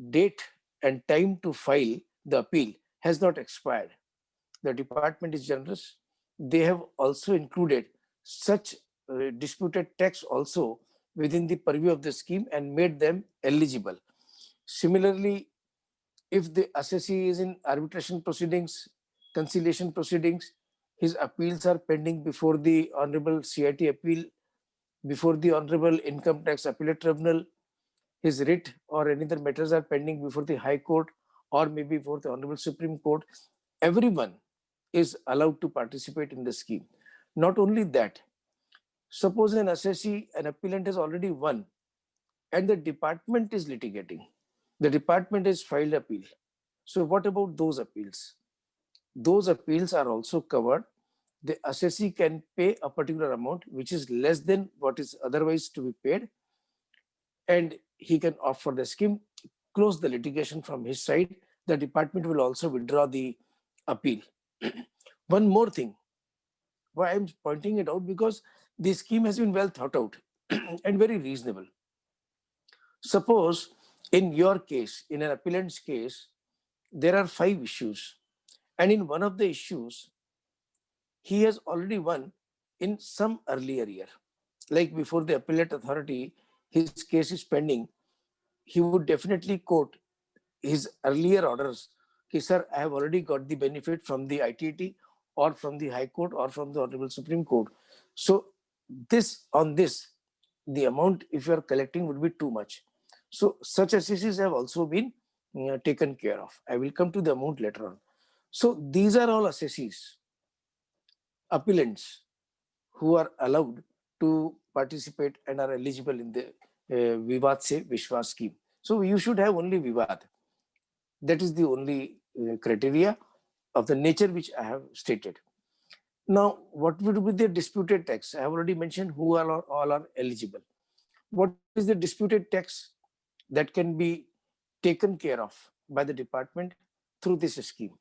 date and time to file the appeal has not expired, the department is generous. They have also included such disputed tax also within the purview of the scheme and made them eligible. Similarly, if the assessee is in arbitration proceedings, conciliation proceedings, his appeals are pending before the Honorable CIT appeal, before the Honorable Income Tax Appellate Tribunal, his writ or any other matters are pending before the High Court or maybe before the Honorable Supreme Court, everyone is allowed to participate in the scheme. Not only that, suppose an assessee, an appellant has already won and the department is litigating. The department has filed appeal. So what about those appeals? Those appeals are also covered. The assessee can pay a particular amount which is less than what is otherwise to be paid, and he can opt for the scheme, close the litigation from his side. The department will also withdraw the appeal. One more thing, why I'm pointing it out, because the scheme has been well thought out and very reasonable. Suppose in your case, in an appellant's case, there are 5 issues, and in one of the issues, he has already won in some earlier year. Like before the appellate authority, his case is pending, he would definitely quote his earlier orders. Okay, sir, I have already got the benefit from the ITT or from the High Court or from the Honorable Supreme Court. So on this, the amount if you are collecting would be too much. So such assessees have also been taken care of. I will come to the amount later on. So these are all assessees, appellants who are allowed to participate and are eligible in the Vivad Se Vishwas scheme. So you should have only Vivad. That is the only criteria of the nature which I have stated. Now, what would be the disputed tax? I have already mentioned who all are eligible. What is the disputed tax that can be taken care of by the department through this scheme?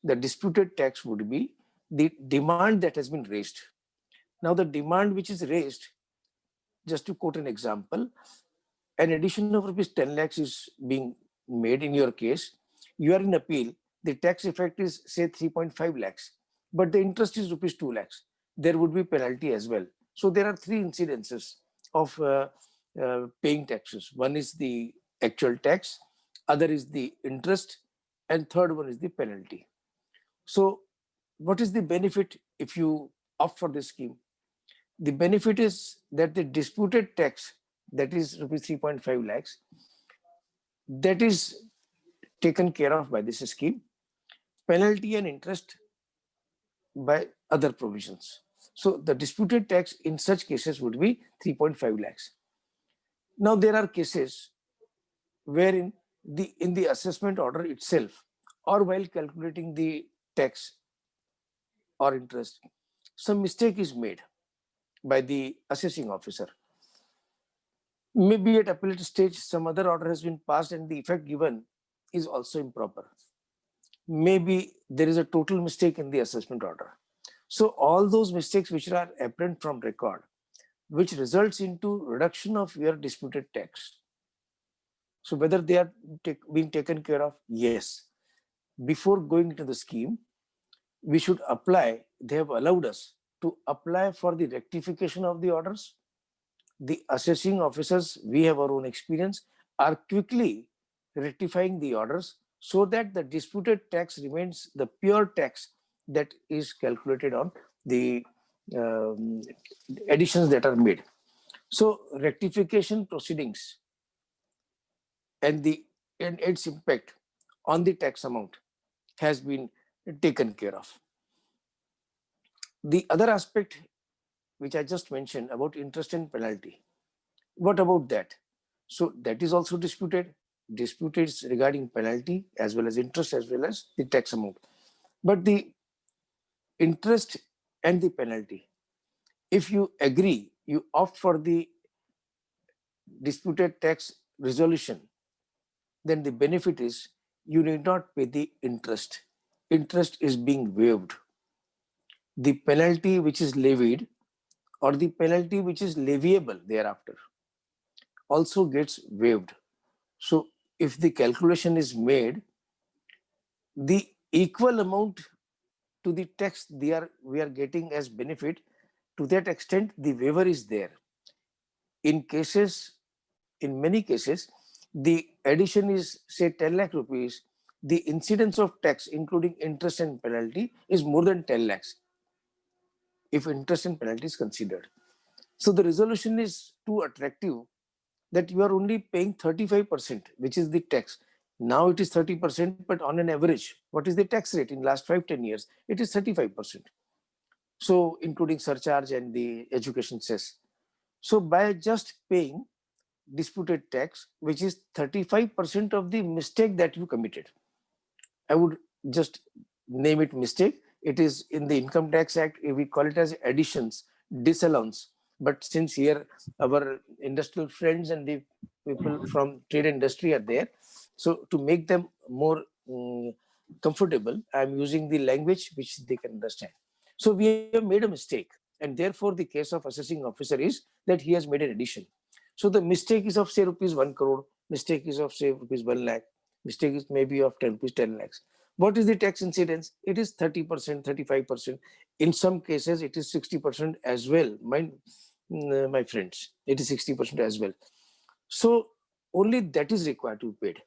The disputed tax would be the demand that has been raised. Now, the demand which is raised, just to quote an example, an addition of rupees 10 lakhs is being made in your case. You are in appeal, the tax effect is say 3.5 lakhs, but the interest is rupees 2 lakhs. There would be penalty as well. So there are 3 incidences of paying taxes. One is the actual tax, other is the interest, and third one is the penalty. So what is the benefit if you opt for this scheme? The benefit is that the disputed tax, that is rupees 3.5 lakhs, that is taken care of by this scheme. Penalty and interest by other provisions. So the disputed tax in such cases would be 3.5 lakhs. Now there are cases wherein in the assessment order itself or while calculating the tax or interest, some mistake is made by the assessing officer. Maybe at appellate stage, some other order has been passed and the effect given is also improper. Maybe there is a total mistake in the assessment order. So all those mistakes which are apparent from record, which results into reduction of your disputed tax. So whether they are being taken care of, yes. Before going into the scheme, we should apply, they have allowed us to apply for the rectification of the orders. The assessing officers, we have our own experience, are quickly rectifying the orders so that the disputed tax remains the pure tax that is calculated on the additions that are made. So rectification proceedings and its impact on the tax amount has been taken care of. The other aspect which I just mentioned about interest and penalty, what about that? So that is also disputed. Disputed regarding penalty as well as interest as well as the tax amount. But the interest and the penalty, if you agree, you opt for the disputed tax resolution, then the benefit is you need not pay the interest. Interest is being waived. the penalty which is levied or the penalty which is leviable thereafter also gets waived. So if the calculation is made, the equal amount to the tax we are getting as benefit, to that extent the waiver is there. In many cases, the addition is say 10 lakh rupees, the incidence of tax including interest and penalty is more than 10 lakhs if interest and penalty is considered. So the resolution is too attractive that you are only paying 35%, which is the tax. Now it is 30%, but on an average, what is the tax rate in last 5-10 years? It is 35%. So including surcharge and the education cess. So by just paying disputed tax, which is 35% of the mistake that you committed, I would just name it mistake. It is in the Income Tax Act, we call it as additions, disallowance. But since here our industrial friends and the people from trade industry are there, so to make them more comfortable, I'm using the language which they can understand. So we have made a mistake, and therefore the case of assessing officer is that he has made an addition. So the mistake is of say rupees 1 crore, mistake is of say rupees 1 lakh, mistake is maybe of 10 rupees 10 lakhs. What is the tax incidence? It is 30%, 35%. In some cases, it is 60% as well. My friends, it is 60% as well. So only that is required to be paid.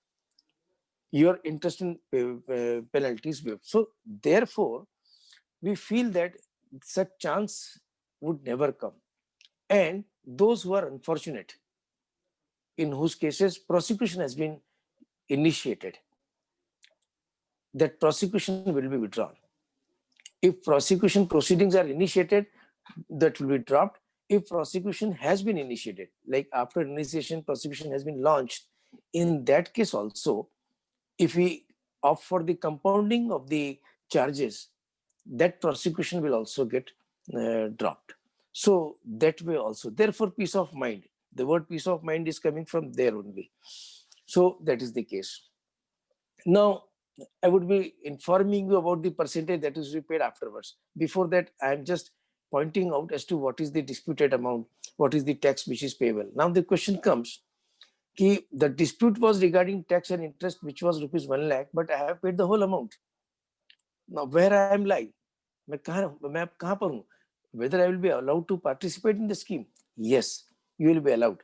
Your interest and penalties waived. So therefore, we feel that such chance would never come. And those who are unfortunate, in whose cases prosecution has been initiated, that prosecution will be withdrawn. If prosecution proceedings are initiated, that will be dropped. If prosecution has been initiated, like after initiation, prosecution has been launched, in that case also, if we opt for the compounding of the charges, that prosecution will also get dropped. So that way also, therefore peace of mind, the word peace of mind is coming from there only. So that is the case. Now, I would be informing you about the percentage that is paid afterwards. Before that, I am just pointing out as to what is the disputed amount, what is the tax which is payable. Now the question comes, the dispute was regarding tax and interest, which was rupees 1 lakh, but I have paid the whole amount. Now where I am lying? Whether I will be allowed to participate in the scheme? Yes, you will be allowed.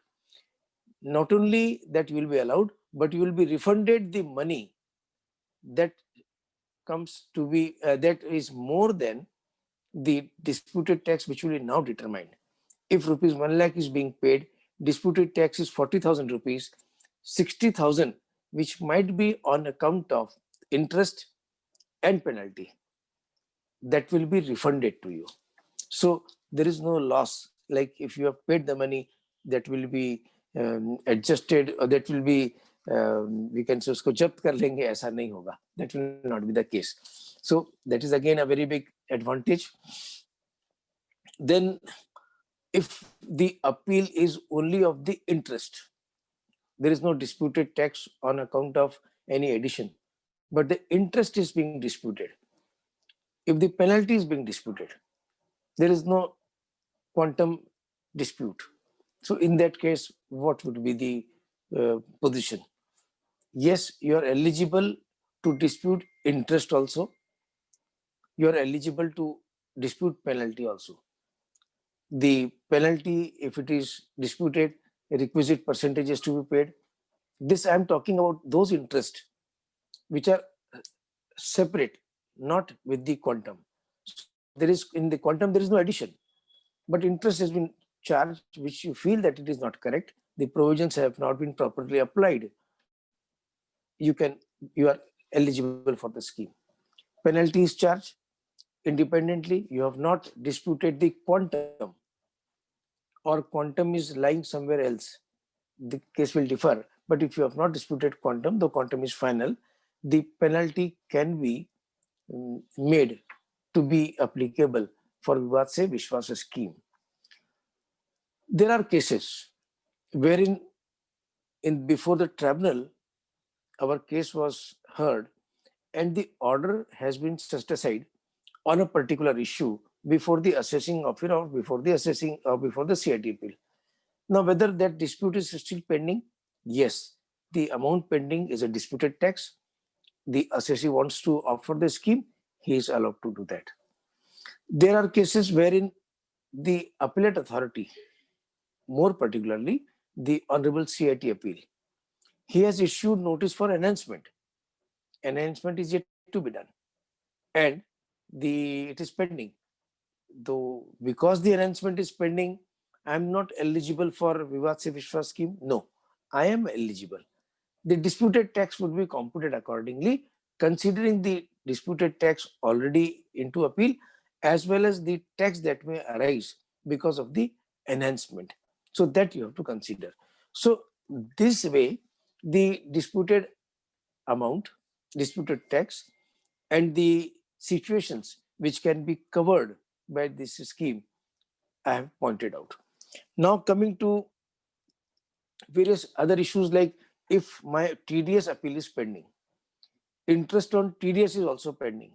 Not only that you will be allowed, but you will be refunded the money that comes to be, that is more than the disputed tax which will be now determined. If rupees 1 lakh is being paid, disputed tax is 40,000 rupees, 60,000, which might be on account of interest and penalty, that will be refunded to you. So there is no loss. Like if you have paid the money, that will be adjusted, or that will be, we can say usko jabt kar lenge, aisa nahi hoga. That will not be the case. So that is again a very big advantage. Then if the appeal is only of the interest, there is no disputed tax on account of any addition, but the interest is being disputed. If the penalty is being disputed, there is no quantum dispute. So in that case, what would be the position? Yes, you are eligible to dispute interest also. You are eligible to dispute penalty also. The penalty, if it is disputed, a requisite percentage is to be paid. This I am talking about those interests which are separate, not with the quantum. There is, in the quantum, there is no addition, but interest has been charged, which you feel that it is not correct. The provisions have not been properly applied. You are eligible for the scheme. Penalty is charged independently. You have not disputed the quantum, or quantum is lying somewhere else. The case will differ. But if you have not disputed quantum, the quantum is final, the penalty can be made to be applicable for Vivad Se Vishwas scheme. There are cases wherein before the tribunal, our case was heard and the order has been set aside on a particular issue before the assessing officer or before the assessing or before the CIT appeal. Now, whether that dispute is still pending, yes, the amount pending is a disputed tax. The assessee wants to offer the scheme, he is allowed to do that. There are cases wherein the appellate authority, more particularly the Honorable CIT appeal, he has issued notice for enhancement. Enhancement is yet to be done, and it is pending. Though because the enhancement is pending, I am not eligible for Vivad se Vishwas scheme. No, I am eligible. The disputed tax would be computed accordingly, considering the disputed tax already into appeal, as well as the tax that may arise because of the enhancement. So that you have to consider. So this way, the disputed amount, disputed tax, and the situations which can be covered by this scheme, I have pointed out. Now coming to various other issues, like if my TDS appeal is pending, interest on TDS is also pending.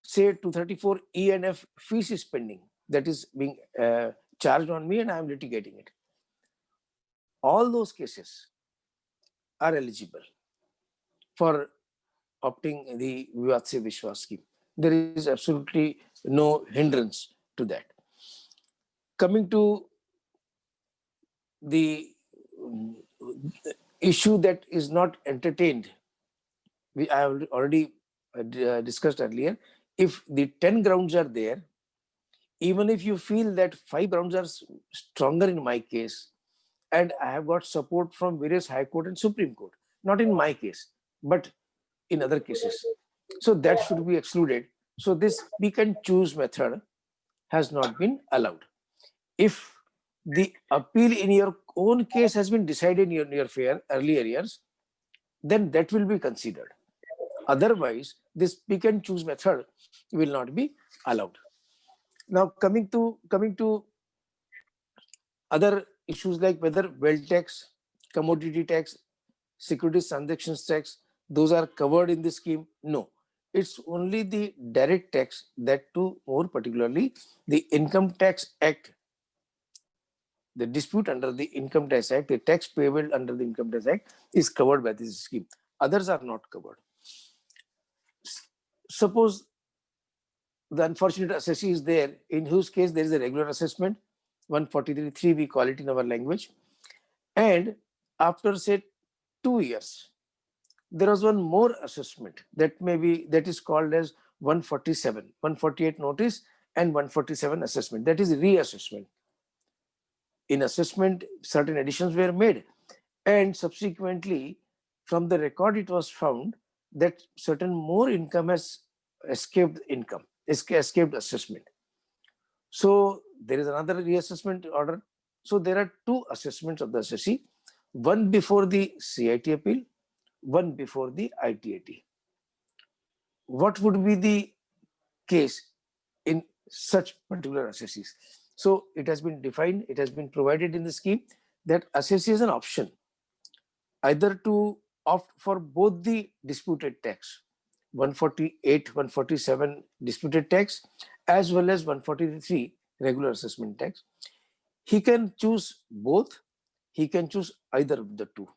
Say 234 E and F fees is pending, that is being charged on me and I am litigating it. All those cases are eligible for opting the Vivad se Vishwas scheme. There is absolutely no hindrance to that. Coming to the issue that is not entertained, I have already discussed earlier. If the 10 grounds are there, even if you feel that 5 grounds are stronger in my case, and I have got support from various High Court and Supreme Court, not in my case, but in other cases, so that should be excluded. So this pick and choose method has not been allowed. If the appeal in your own case has been decided in your earlier years, then that will be considered. Otherwise, this pick and choose method will not be allowed. Now, coming to other issues like whether wealth tax, commodity tax, securities transactions tax, those are covered in this scheme. No, it's only the direct tax, that too more particularly the Income Tax Act. The dispute under the Income Tax Act, the tax payable under the Income Tax Act is covered by this scheme. Others are not covered. Suppose the unfortunate assessee is there, in whose case there is a regular assessment, 143.3 we call it in our language, and after say 2 years, there was one more assessment that is called as 147, 148 notice and 147 assessment, that is reassessment. In assessment, certain additions were made, and subsequently from the record it was found that certain more income has escaped assessment. So there is another reassessment order. So there are 2 assessments of the assessee, one before the CIT appeal, one before the ITAT. What would be the case in such particular assessees? So it has been defined, it has been provided in the scheme that assessee is an option either to opt for both the disputed tax, 148, 147 disputed tax, as well as 143 regular assessment tax. He can choose both, he can choose either of the 2.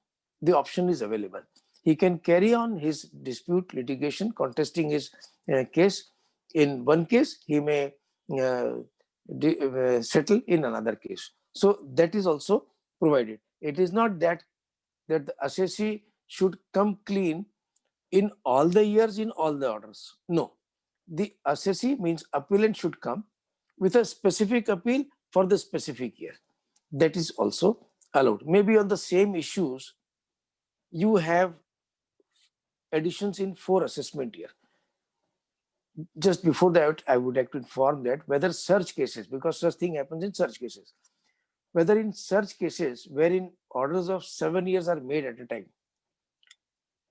The option is available. He can carry on his dispute litigation, contesting his case. In one case, he may settle in another case. So that is also provided. It is not that the assessee should come clean in all the years in all the orders. No, the assessee means appellant should come with a specific appeal for the specific year. That is also allowed. Maybe on the same issues, you have additions in 4 assessment year. Just before that, I would like to inform that whether search cases, because such thing happens in search cases, whether in search cases wherein orders of 7 years are made at a time,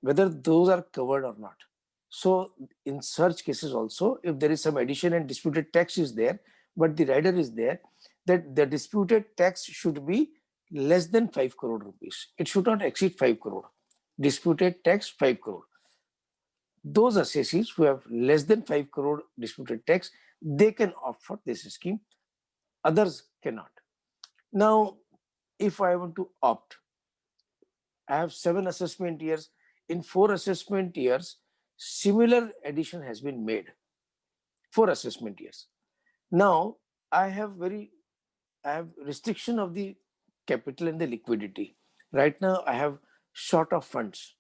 whether those are covered or not. So in search cases also, if there is some addition and disputed tax is there, but the rider is there, that the disputed tax should be less than 5 crore rupees. It should not exceed 5 crore. Disputed tax 5 crore. Those assessees who have less than 5 crore disputed tax, they can opt for this scheme, others cannot. Now, if I want to opt, I have 7 assessment years. In 4 assessment years, similar addition has been made. 4 assessment years. Now, I have restriction of the capital and the liquidity. Right now, I have short of funds.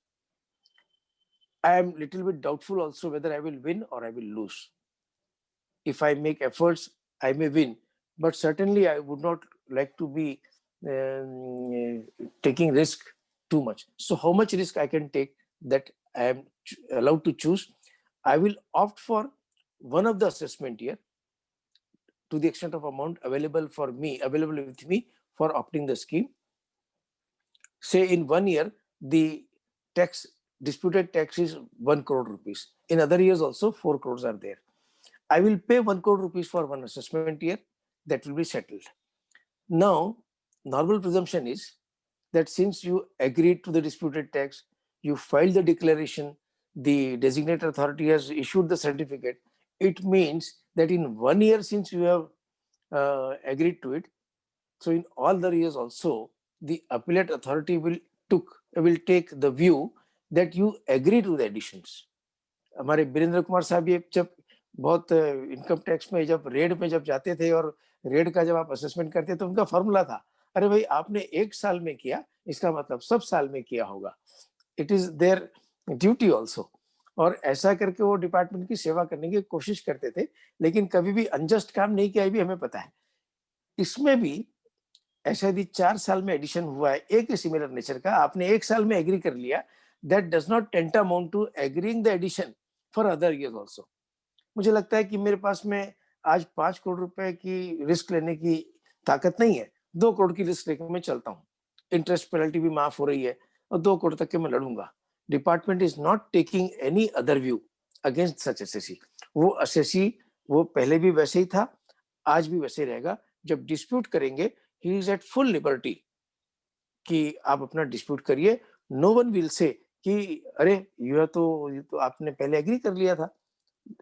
I am little bit doubtful also whether I will win or I will lose. If I make efforts, I may win, but certainly I would not like to be taking risk too much. So how much risk I can take, that I am allowed to choose. I will opt for one of the assessment year to the extent of amount available with me for opting the scheme. Say in 1 year, the disputed tax is 1 crore rupees. In other years also 4 crores are there. I will pay 1 crore rupees for one assessment year, that will be settled. Now, normal presumption is that since you agreed to the disputed tax, you filed the declaration, the designated authority has issued the certificate, it means that in 1 year since you have agreed to it, so in all the years also, the appellate authority will take the view that you agree to the additions. हमारे बीरेंद्र कुमार साहब ये जब बहुत income tax में जब red में जब जाते थे और रेड का जब आप असेसमेंट करते तो उनका फॉर्मूला था, अरे भाई आपने 1 साल में किया, इसका मतलब सब साल में किया होगा. It is there duty also. और ऐसा करके वो डिपार्टमेंट की सेवा करने की कोशिश करते थे, लेकिन कभी भी अनजस्ट काम नहीं किया, भी हमें पता है. इसमें भी ऐसा यदि 4 साल में एडिशन हुआ है एक ही सिमिलर नेचर का, आपने 1 साल में एग्री कर लिया, that does not tantamount to agreeing the addition for other years also. मुझे लगता है कि मेरे पास में आज 5 करोड़ रुपए की रिस्क लेने की ताकत नहीं है, 2 करोड़ की रिस्क लेकर मैं चलता हूँ, इंटरेस्ट पेनल्टी भी माफ हो रही है और 2 करोड़ तक के मैं लड़ूंगा. Department is not taking any other view against such SSC. वो एसएससी वो पहले भी वैसे ही था, आज भी वैसे रहेगा. जब डिस्प्यूट करेंगे, he is at full liberty कि आप अपना डिस्प्यूट करिए. नो वन विल से कि अरे ये तो आपने पहले एग्री कर लिया था,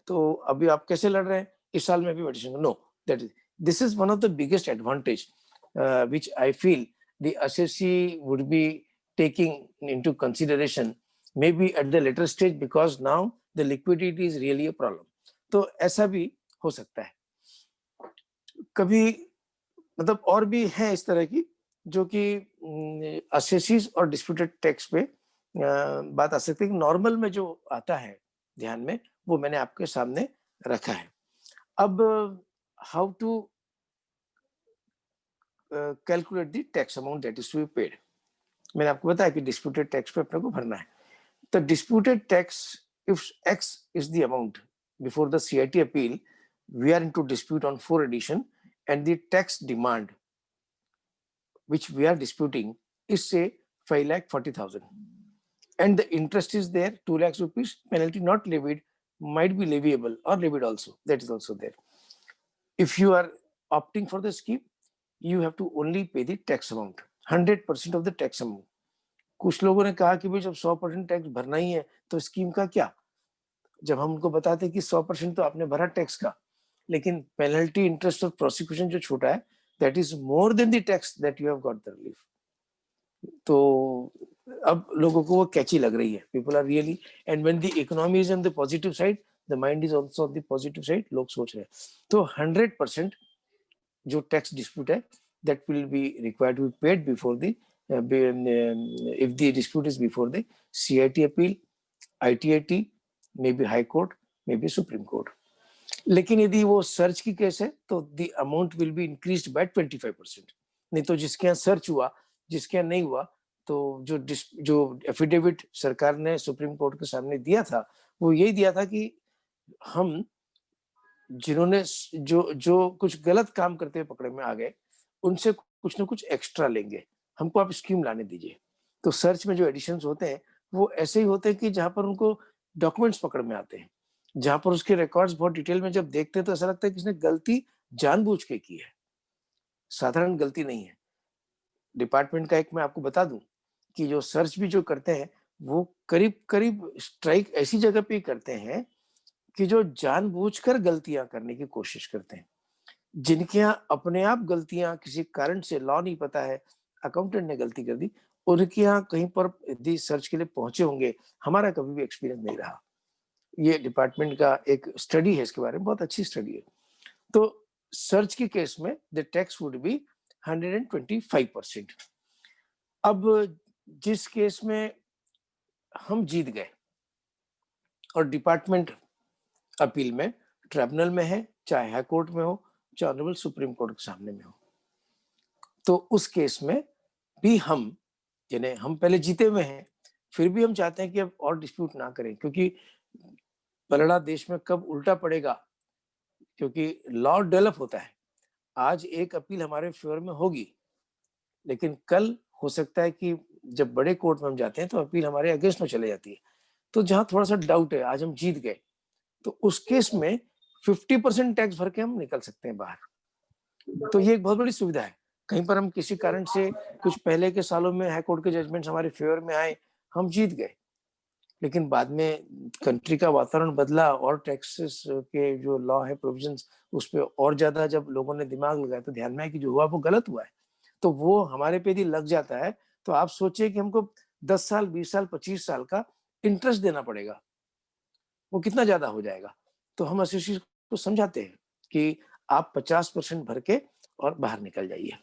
तो अभी आप कैसे लड़ रहे हैं, इस साल में भी addition. No, this is one of the biggest advantage which I feel the assessee would be taking into consideration maybe at the later stage, because now the liquidity is really a problem. तो ऐसा भी हो सकता है. कभी मतलब और भी है इस तरह की जो कि assessees और disputed tax पे बात आ सकती है. नॉर्मल में जो आता है ध्यान में, वो मैंने आपके सामने रखा है. अब how to calculate the tax amount that is to be paid. मैंने आपको बताया कि डिस्प्यूटेड टैक्स पे अपने को भरना है. तो disputed tax, if x is the amount before the CIT appeal, we are into dispute on 4 edition, and the tax demand which we are disputing is say 5,40,000, and the interest is there 2 lakhs rupees, penalty not levied, might be leviable or levied also, that is also there. If you are opting for the scheme, you have to only pay the tax amount, 100% of the tax amount. कुछ लोगों ने कहा कि भाई जब 100% tax भरना ही है तो स्कीम का क्या. जब हम उनको बताते कि 100% तो आपने भरा टैक्स का, लेकिन पेनल्टी, इंटरेस्ट और प्रोसिक्यूशन जो छोटा है, that is more than the tax that you have got the relief. तो अब लोगों को वो कैची लग रही है. People are really, and when the economy is on the positive side, the mind is also on the positive side. लोग सोच रहे हैं तो 100% जो टैक्स डिस्प्यूट है, that will be required to be paid before the if the dispute is before the CIT appeal, ITAT, maybe High Court, maybe Supreme Court. लेकिन यदि वो सर्च की केस है तो the amount will be increased by 25%. नहीं तो जिसके यहाँ सर्च हुआ, जिसके यहाँ नहीं हुआ, तो जो एफिडेविट सरकार ने सुप्रीम कोर्ट के सामने दिया था, वो यही दिया था कि हम जिन्होंने जो कुछ गलत काम करते हुए पकड़े में आ गए, उनसे कुछ ना कुछ एक्स्ट्रा लेंगे, हमको आप स्कीम लाने दीजिए. तो सर्च में जो एडिशंस होते हैं वो ऐसे ही होते हैं कि जहां पर उनको डॉक्यूमेंट्स पकड़ में आते हैं, जहां पर उसके रिकॉर्ड्स बहुत डिटेल में जब देखते हैं तो ऐसा लगता है कि इसने गलती जानबूझ के की है, साधारण गलती नहीं है. डिपार्टमेंट का एक मैं आपको बता दूं कि जो सर्च भी जो करते हैं वो करीब करीब स्ट्राइक ऐसी जगह पे करते हैं कि जो जानबूझकर गलतियां करने की कोशिश करते हैं, जिनके यहाँ अपने आप गलतियां किसी कारण से लॉ नहीं पता है, अकाउंटेंट ने गलती कर दी, उनके यहाँ कहीं पर यदि सर्च के लिए पहुंचे होंगे, हमारा कभी भी एक्सपीरियंस नहीं रहा। ये डिपार्टमेंट का एक स्टडी है, इसके बारे में बहुत अच्छी स्टडी है। तो सर्च के केस में द टैक्स वुड बी 125%। अब जिस केस में हम जीत गए और डिपार्टमेंट अपील में ट्रिब्यूनल में है, चाहे हाई कोर्ट में हो, चाहे ऑनरेबल सुप्रीम कोर्ट के सामने में हो, तो उस केस में भी हम पहले जीते हुए हैं, फिर भी हम चाहते हैं कि अब और डिस्प्यूट ना करें, क्योंकि पलड़ा देश में कब उल्टा पड़ेगा, क्योंकि लॉ डेवलप होता है। आज एक अपील हमारे फेवर में होगी, लेकिन कल हो सकता है कि जब बड़े कोर्ट में हम जाते हैं तो अपील हमारे अगेंस्ट में चले जाती है। तो जहां थोड़ा सा डाउट है, आज हम जीत गए, तो उस केस में 50% टैक्स भर के हम निकल सकते हैं बाहर। तो ये एक बहुत बड़ी सुविधा है। कहीं पर हम किसी कारण से कुछ पहले के सालों में हाई कोर्ट के जजमेंट्स हमारे फेवर में आए, हम जीत गए, लेकिन बाद में कंट्री का वातावरण बदला और टैक्सेस के जो लॉ है, प्रोविजंस, उस पर और ज्यादा जब लोगों ने दिमाग लगाया तो ध्यान में आया कि जो हुआ वो गलत हुआ है। तो वो हमारे पे यदि लग जाता है तो आप सोचिए कि हमको 10 साल, 20 साल, 25 साल का इंटरेस्ट देना पड़ेगा, वो कितना ज्यादा हो जाएगा। तो हम एसोसिएशन को समझाते हैं कि आप 50% भर के और बाहर निकल जाइए।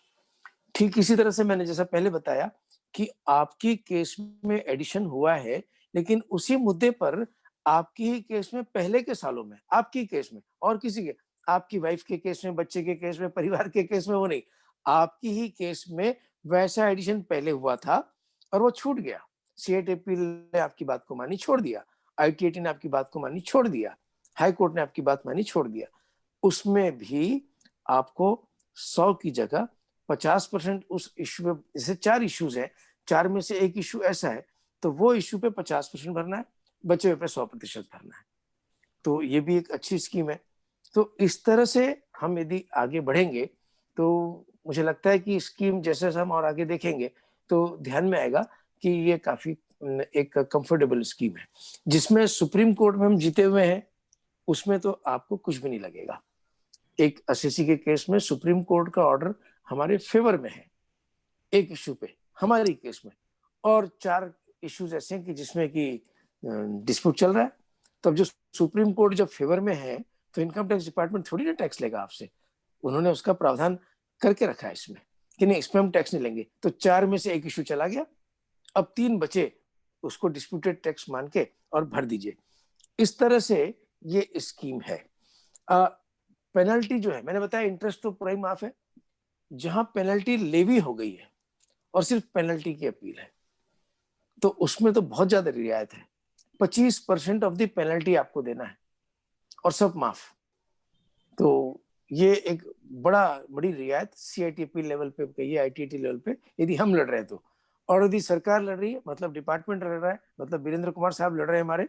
ठीक इसी तरह से मैंने जैसा पहले बताया कि आपकी केस में एडिशन हुआ है, लेकिन उसी मुद्दे पर आपकी ही केस में पहले के सालों में, आपकी केस में और किसी के, आपकी वाइफ के केस में, बच्चे के केस में, परिवार के केस में, वो नहीं, आपकी ही केस में वैसा एडिशन पहले हुआ था और वो छूट गया। सीएटीपी ने आपकी बात को मानी, छोड़ दिया, आईटीएटी ने आपकी बात को मानी, छोड़ दिया, हाई कोर्ट ने आपकी बात मानी, छोड़ दिया। उसमें भी आपको 100 की जगह 50% उस इश्यू में, जैसे 4 इश्यूज है, 4 में से एक इश्यू ऐसा है, तो वो इश्यू पे 50% भरना है, बचे हुए पे 100% भरना है। तो ये भी एक अच्छी स्कीम है। तो इस तरह से हम यदि आगे बढ़ेंगे तो मुझे लगता है कि स्कीम जैसे हम और आगे देखेंगे तो ध्यान में आएगा कि ये काफी एक कंफर्टेबल स्कीम है। जिसमें सुप्रीम कोर्ट में हम जीते हुए हैं, उसमें तो आपको कुछ भी नहीं लगेगा। एक एसएससी के केस में सुप्रीम कोर्ट का ऑर्डर हमारे फेवर में है एक इश्यू पे, हमारी केस में, और 4 इश्यूज ऐसे हैं कि जिसमें कि डिस्प्यूट चल रहा है। तो अब जो सुप्रीम कोर्ट जब फेवर में है तो इनकम टैक्स डिपार्टमेंट थोड़ी ना टैक्स लेगा आपसे, उन्होंने उसका प्रावधान करके रखा है इसमें कि नहीं, इसमें हम टैक्स नहीं लेंगे। तो 4 में से एक इश्यू चला गया, अब 3 बचे, उसको डिस्प्यूटेड टैक्स मान के और भर दीजिए। इस तरह से ये स्कीम है। पेनल्टी जो है, मैंने बताया इंटरेस्ट तो पूरा ही माफ है। जहां पेनल्टी लेवी हो गई है और सिर्फ पेनल्टी की अपील है, तो उसमें तो बहुत ज्यादा रियायत है। 25% ऑफ द पेनल्टी आपको देना है और सब माफ। तो ये एक बड़ी रियायत सीआईटीपी लेवल पे कहिए, आईटीटी लेवल पे यदि हम लड़ रहे हैं तो, और यदि सरकार लड़ रही है, मतलब डिपार्टमेंट लड़ रहा है, मतलब वीरेंद्र कुमार साहब लड़ रहे हैं हमारे,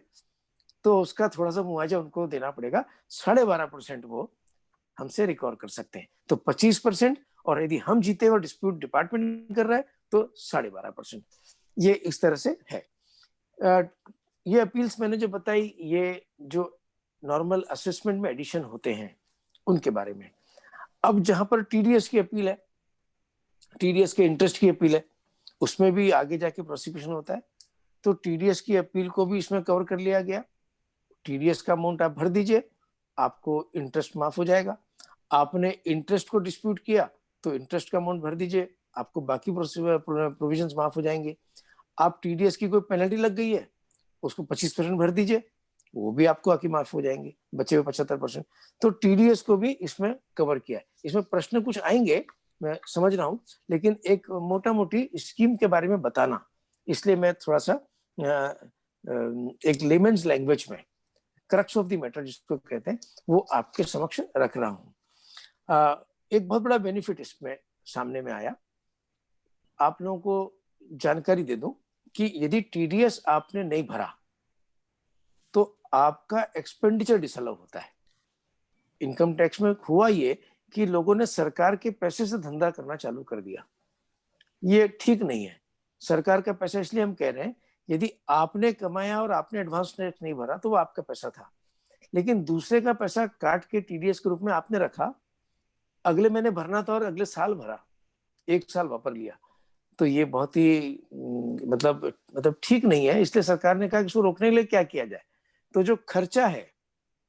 तो उसका थोड़ा सा मुआवजा उनको देना पड़ेगा। 12.5% वो हमसे रिकवर कर सकते हैं। तो 25%, और यदि हम जीते और डिस्प्यूट डिपार्टमेंट कर रहा है तो 12.5%। ये इस तरह से है। ये अपील्स मैंने जो बताई, ये जो नॉर्मल असेसमेंट में एडिशन होते हैं उनके बारे में। अब जहां पर टीडीएस की अपील है, टीडीएस के इंटरेस्ट की अपील है, उसमें भी आगे जाके प्रोसिक्यूशन होता है। तो टीडीएस की अपील को भी इसमें कवर कर लिया गया। टीडीएस का अमाउंट आप भर दीजिए, आपको इंटरेस्ट माफ हो जाएगा। आपने इंटरेस्ट को डिस्प्यूट किया तो इंटरेस्ट का अमाउंट भर दीजिए, आपको बाकी प्रोविजंस माफ हो जाएंगे। आप टीडीएस की कोई पेनल्टी लग गई है, उसको 25% भर दीजिए, वो भी आपको आके माफ हो जाएंगे, बचे हुए 75%। तो टीडीएस को भी इसमें कवर किया है। इसमें प्रश्न कुछ आएंगे, मैं समझ रहा हूँ, लेकिन एक मोटा मोटी स्कीम के बारे में बताना, इसलिए मैं थोड़ा सा एक लेमन्स लैंग्वेज में क्रक्स ऑफ द मैटर जिसको कहते हैं वो आपके समक्ष रख रहा हूँ। एक बहुत बड़ा बेनिफिट इसमें सामने में आया, आप लोगों को जानकारी दे दूं कि यदि टीडीएस आपने नहीं भरा तो आपका एक्सपेंडिचर डिसअलाउ होता है। इनकम टैक्स में हुआ ये कि लोगों ने सरकार के पैसे से धंधा करना चालू कर दिया, ये ठीक नहीं है। सरकार का पैसा इसलिए हम कह रहे हैं, यदि आपने कमाया और आपने एडवांस टैक्स नहीं भरा तो वो आपका पैसा था, लेकिन दूसरे का पैसा काट के टीडीएस के रूप में आपने रखा, अगले महीने भरना था और अगले साल भरा, 1 साल वापर लिया, तो ये बहुत ही मतलब ठीक नहीं है। इसलिए सरकार ने कहा कि इसको रोकने के लिए क्या किया जाए। तो जो खर्चा है,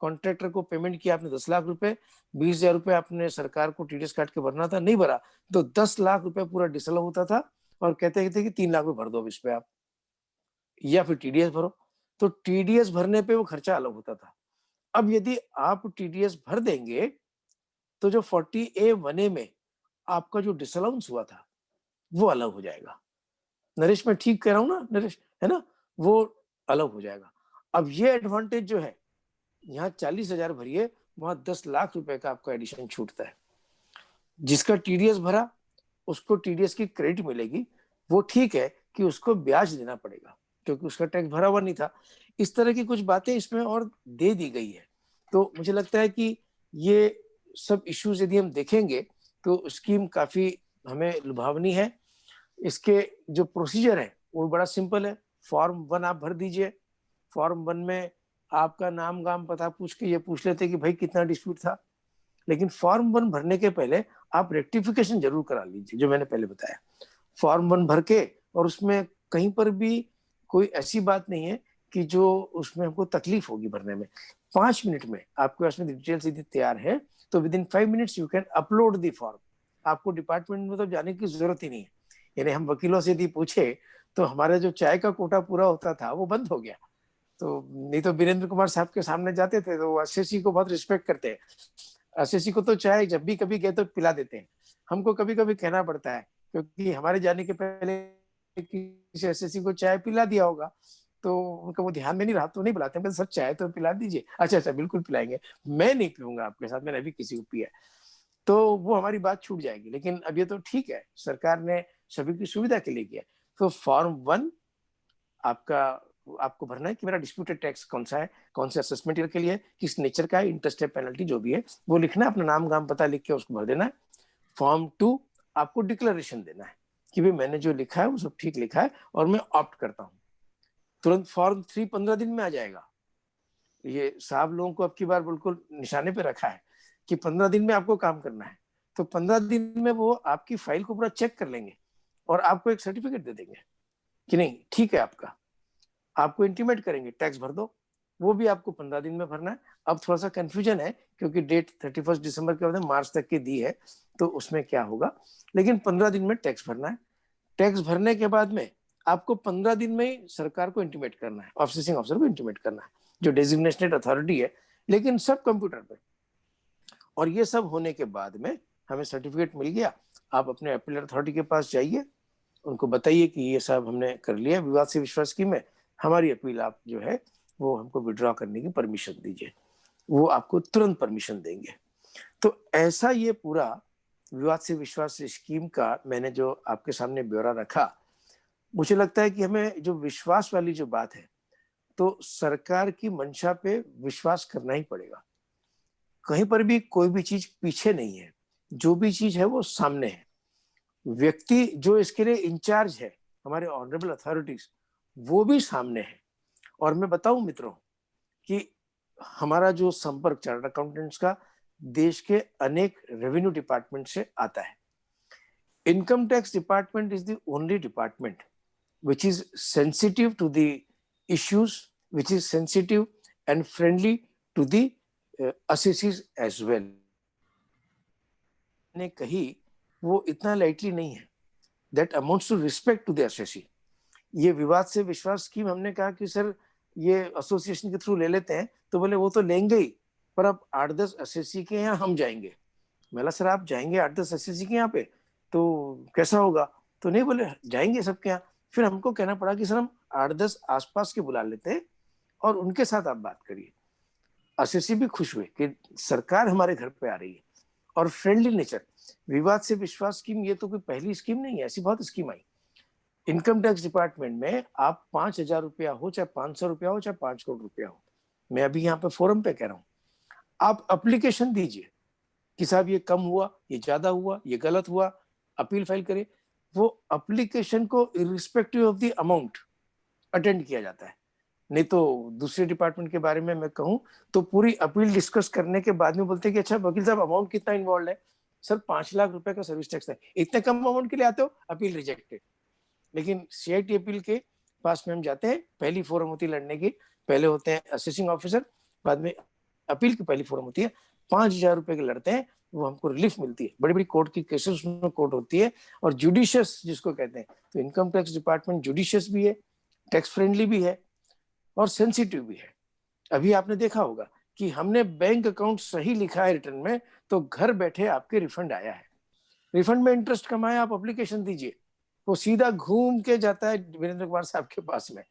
कॉन्ट्रैक्टर को पेमेंट किया आपने 10 लाख रुपए, 20,000 रुपए आपने सरकार को टीडीएस काट के भरना था, नहीं भरा तो 10 लाख रुपए पूरा डिसअलाउ होता था और कहते थे कि 3 लाख रुपए भर दो अब इस पे आप, या फिर टीडीएस भरो। तो टीडीएस भरने पे वो खर्चा अलग होता था। अब यदि आप टीडीएस भर देंगे तो जो 40A1A में आपका जो डिसअलाउंस हुआ था वो अलग हो जाएगा। नरेश, मैं ठीक कह रहा हूं ना नरेश, है ना? वो अलग हो जाएगा। अब ये एडवांटेज जो है, यहाँ 40,000 भरिए, वहां 10 लाख रुपए का आपका एडिशन छूटता है। जिसका टीडीएस भरा उसको टीडीएस की क्रेडिट मिलेगी, वो ठीक है कि उसको ब्याज देना पड़ेगा क्योंकि उसका टैक्स भरा हुआ नहीं था। इस तरह की कुछ बातें इसमें और दे दी गई है। तो मुझे लगता है कि ये सब इश्यूज यदि हम देखेंगे तो स्कीम काफी हमें लुभावनी है। इसके जो प्रोसीजर है वो बड़ा सिंपल है। फॉर्म 1 आप भर दीजिए। फॉर्म 1 में आपका नाम गाम पता पूछ के ये पूछ लेते कि भाई कितना डिस्प्यूट था, लेकिन फॉर्म 1 भरने के पहले आप रेक्टिफिकेशन जरूर करा लीजिए, जो मैंने पहले बताया। फॉर्म 1 भर के, और उसमें कहीं पर भी कोई ऐसी बात नहीं है कि जो उसमें हमको तकलीफ होगी भरने में। 5 मिनट में आपके पास में डिटेल्स यदि तैयार है तो with in 5 minutes you can upload the form. आपको डिपार्टमेंट में तो जाने की जरूरत ही नहीं है। यानी हम वकीलों से यदि पूछे तो हमारा जो चाय का कोटा पूरा होता था वो बंद हो गया। तो नहीं तो वीरेंद्र कुमार साहब के सामने जाते थे तो एसएससी को बहुत रिस्पेक्ट करते हैं। एसएससी को तो चाय जब भी कभी गए तो पिला देते हैं। हमको कभी कभी कहना पड़ता है क्योंकि हमारे जाने के पहले किसी एसएससी को चाय पिला दिया होगा, तो उनका वो ध्यान में नहीं रहा तो नहीं बुलाते। मैं सर चाय तो पिला दीजिए। अच्छा बिल्कुल पिलाएंगे, मैं नहीं पीऊंगा आपके साथ, मैंने अभी किसी को पिया। तो वो हमारी बात छूट जाएगी। लेकिन अब ये तो ठीक है, सरकार ने सभी की सुविधा के लिए किया। तो फॉर्म 1 आपको भरना है कि मेरा डिस्प्यूटेड टैक्स कौन सा है, कौन से असेसमेंट ईयर के लिए, किस नेचर का है, इंटरेस्ट है, पेनल्टी जो भी है वो लिखना है, अपना नाम गाम पता लिख के उसको भर देना है। फॉर्म 2 आपको डिक्लेरेशन देना है कि भाई मैंने जो लिखा है वो सब ठीक लिखा है और मैं ऑप्ट करता हूँ। तुरंत फॉर्म 3 15 दिन में आ जाएगा। ये साहब लोगों को अब की बार बिल्कुल निशाने पे रखा है कि 15 दिन में आपको काम करना है। तो 15 दिन में वो आपकी फाइल को पूरा चेक कर लेंगे और आपको एक सर्टिफिकेट दे देंगे कि नहीं ठीक है आपका। आपको इंटीमेट करेंगे टैक्स भर दो, वो भी आपको 15 दिन में भरना है। अब थोड़ा सा कंफ्यूजन है क्योंकि डेट 31 दिसंबर के बाद मार्च तक की दी है, तो उसमें क्या होगा, लेकिन 15 दिन में टैक्स भरना है। टैक्स भरने के बाद में आपको 15 दिन में ही सरकार को इंटीमेट करना है, ऑफिसिंग ऑफिसर को इंटीमेट करना है, जो डेजिग्नेटेड अथॉरिटी है, लेकिन सब कंप्यूटर पे। और ये सब होने के बाद में हमें सर्टिफिकेट मिल गया। आप अपने अपील अथॉरिटी के पास जाइए, उनको बताइए कि ये सब हमने कर लिया विवाद से विश्वास स्कीम में, हमारी अपील आप जो है वो हमको विड्रॉ करने की परमिशन दीजिए। वो आपको तुरंत परमिशन देंगे। तो ऐसा ये पूरा विवाद से विश्वास स्कीम का मैंने जो आपके सामने ब्यौरा रखा, मुझे लगता है कि हमें जो विश्वास वाली जो बात है, तो सरकार की मंशा पे विश्वास करना ही पड़ेगा। कहीं पर भी कोई भी चीज पीछे नहीं है, जो भी चीज है वो सामने है। व्यक्ति जो इसके लिए इंचार्ज है, हमारे ऑनरेबल अथॉरिटीज, वो भी सामने है। और मैं बताऊं मित्रों कि हमारा जो संपर्क चार्टर्ड अकाउंटेंट्स का देश के अनेक रेवेन्यू डिपार्टमेंट से आता है। Income tax department is the only department which is sensitive to the issues, which is sensitive and friendly to the assessees as well. ने कही वो इतना लाइटली नहीं है। That amounts to respect to the assessee. ये विवाद से विश्वास स्कीम हमने कहा कि सर ये एसोसिएशन के थ्रू ले लेते हैं, तो बोले वो तो लेंगे ही, पर अब 8-10 एसएससी के यहाँ हम जाएंगे। मैंने सर आप जाएंगे 8-10 एसएससी के यहाँ पे तो कैसा होगा? तो नहीं, बोले जाएंगे सबके यहाँ। फिर हमको कहना पड़ा कि सर हम 8-10 आसपास के बुला लेते हैं और उनके साथ आप बात करिए। एसएससी भी खुश हुए कि सरकार हमारे घर पे आ रही है। और फ्रेंडली नेचर, विवाद से विश्वास स्कीम ये तो कोई पहली स्कीम नहीं है, ऐसी बहुत स्कीम आई। इनकम टैक्स डिपार्टमेंट में आप 5,000 रुपया हो, चाहे 500 रुपया हो, चाहे 5 करोड़ रुपया हो, मैं अभी यहाँ पे फोरम पे कह रहा हूँ, आप अप्लीकेशन दीजिए कि साहब ये कम हुआ, ये ज्यादा हुआ, ये गलत हुआ, अपील फाइल करें। वो अप्लीकेशन को irrespective of the amount attend किया जाता है। नहीं तो दूसरे डिपार्टमेंट के बारे में मैं कहूं तो पूरी अपील डिस्कस करने के बाद में बोलते हैं कि अच्छा वकील साहब अमाउंट कितना इन्वॉल्व है, सर 5 लाख रुपए का सर्विस टैक्स है, इतने कम अमाउंट के लिए आते हो, अपील रिजेक्टेड। लेकिन सीआईटी अपील के पास में हम जाते हैं, पहली फोरम होती है लड़ने की, पहले होते हैं असेसिंग ऑफिसर, बाद में अपील की पहली फोरम होती है, 5,000 रुपए के लड़ते हैं, वो हमको रिलीफ मिलती है। बड़ी बड़ी कोर्ट की केसेस में कोर्ट होती है और जुडिशियस जिसको कहते हैं, तो इनकम टैक्स डिपार्टमेंट जुडिशियस भी है, टैक्स फ्रेंडली भी है और सेंसिटिव भी है। अभी आपने देखा होगा कि हमने बैंक अकाउंट सही लिखा है रिटर्न में, तो घर बैठे आपके रिफंड आया है। रिफंड में इंटरेस्ट कमाए, आप एप्लीकेशन दीजिए, वो सीधा घूम के जाता है वीरेंद्र कुमार साहब के पास में,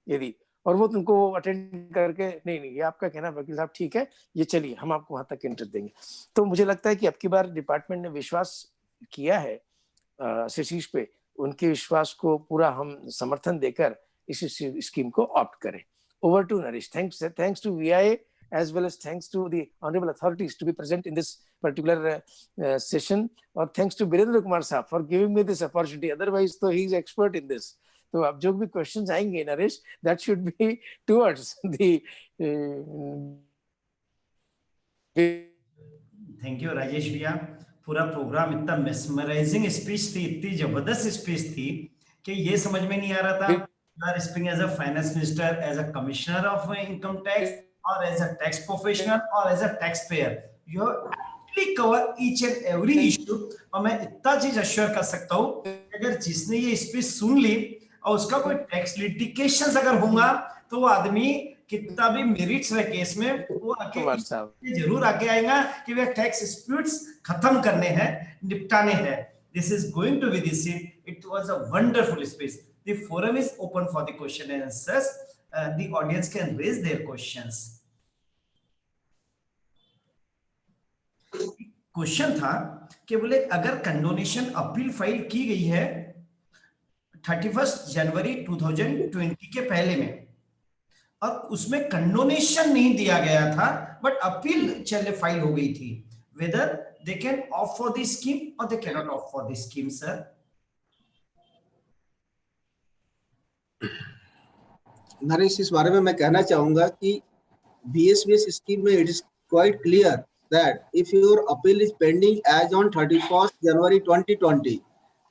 यदि और वो तुमको अटेंड करके नहीं ये आपका कहना वकील साहब ठीक है, ये चलिए हम आपको वहां तक इंटरेस्ट देंगे। तो मुझे लगता है कि अब की बार डिपार्टमेंट ने विश्वास किया है आशीष पे, उनके विश्वास को पूरा हम समर्थन देकर इस स्कीम को ऑप्ट करें। Over to Naresh. Thanks to VIA as well as thanks to the honorable authorities to be present in this particular session, or thanks to Virendra Kumar Saab for giving me this opportunity. Otherwise तो he is expert in this. तो अब जो भी questions आएंगे Naresh, that should be towards the thank you Rajesh भैया। पूरा programme इतना mesmerising speech थी, इतनी जबरदस्त स्पीच थी कि ये समझ में नहीं आ रहा था you are speaking as a finance minister, as a commissioner of income tax, or as a tax professional, or as a taxpayer. You have actually covered each and every issue. और मैं इतना चीज अश्योर कर सकता हूँ अगर जिसने ये स्पीच सुन ली और उसका कोई टैक्स लिटिगेशन अगर होगा तो वो आदमी कितना भी मेरिट्स रहे केस में, वो आके जरूर आके आएगा कि वे टैक्स डिस्प्यूट्स खत्म करने हैं, निपटाने हैं। This is going to be the scene. It was a wonderful speech. The forum is open for the question and answers. The audience can raise their questions. Question था कि बोले अगर कंडोनेशन अपील फाइल की गई है 31 जनवरी 2020 के पहले में और उसमें कंडोनेशन नहीं दिया गया था बट अपील चले फाइल हो गई थी, whether they can opt for the scheme or they cannot opt for the scheme, sir. Naresh, इस बारे में मैं कहना चाहूंगा कि BSBS स्कीम में it is quite clear that if your appeal is pending as on 31st January 2020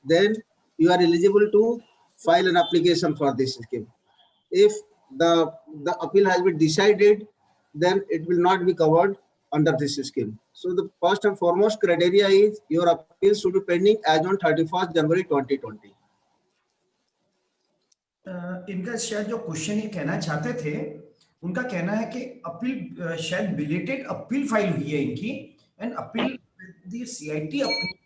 then you are eligible to file an application for this scheme. If the appeal has been decided, then it will not be covered under this scheme. So the first and foremost criteria is your appeal should be pending as on 31st January 2020. इनका शायद जो question ये कहना चाहते थे, उनका कहना है कि अपील शायद बिलेटेड अपील फाइल हुई है इनकी, and appeal the CIT appeal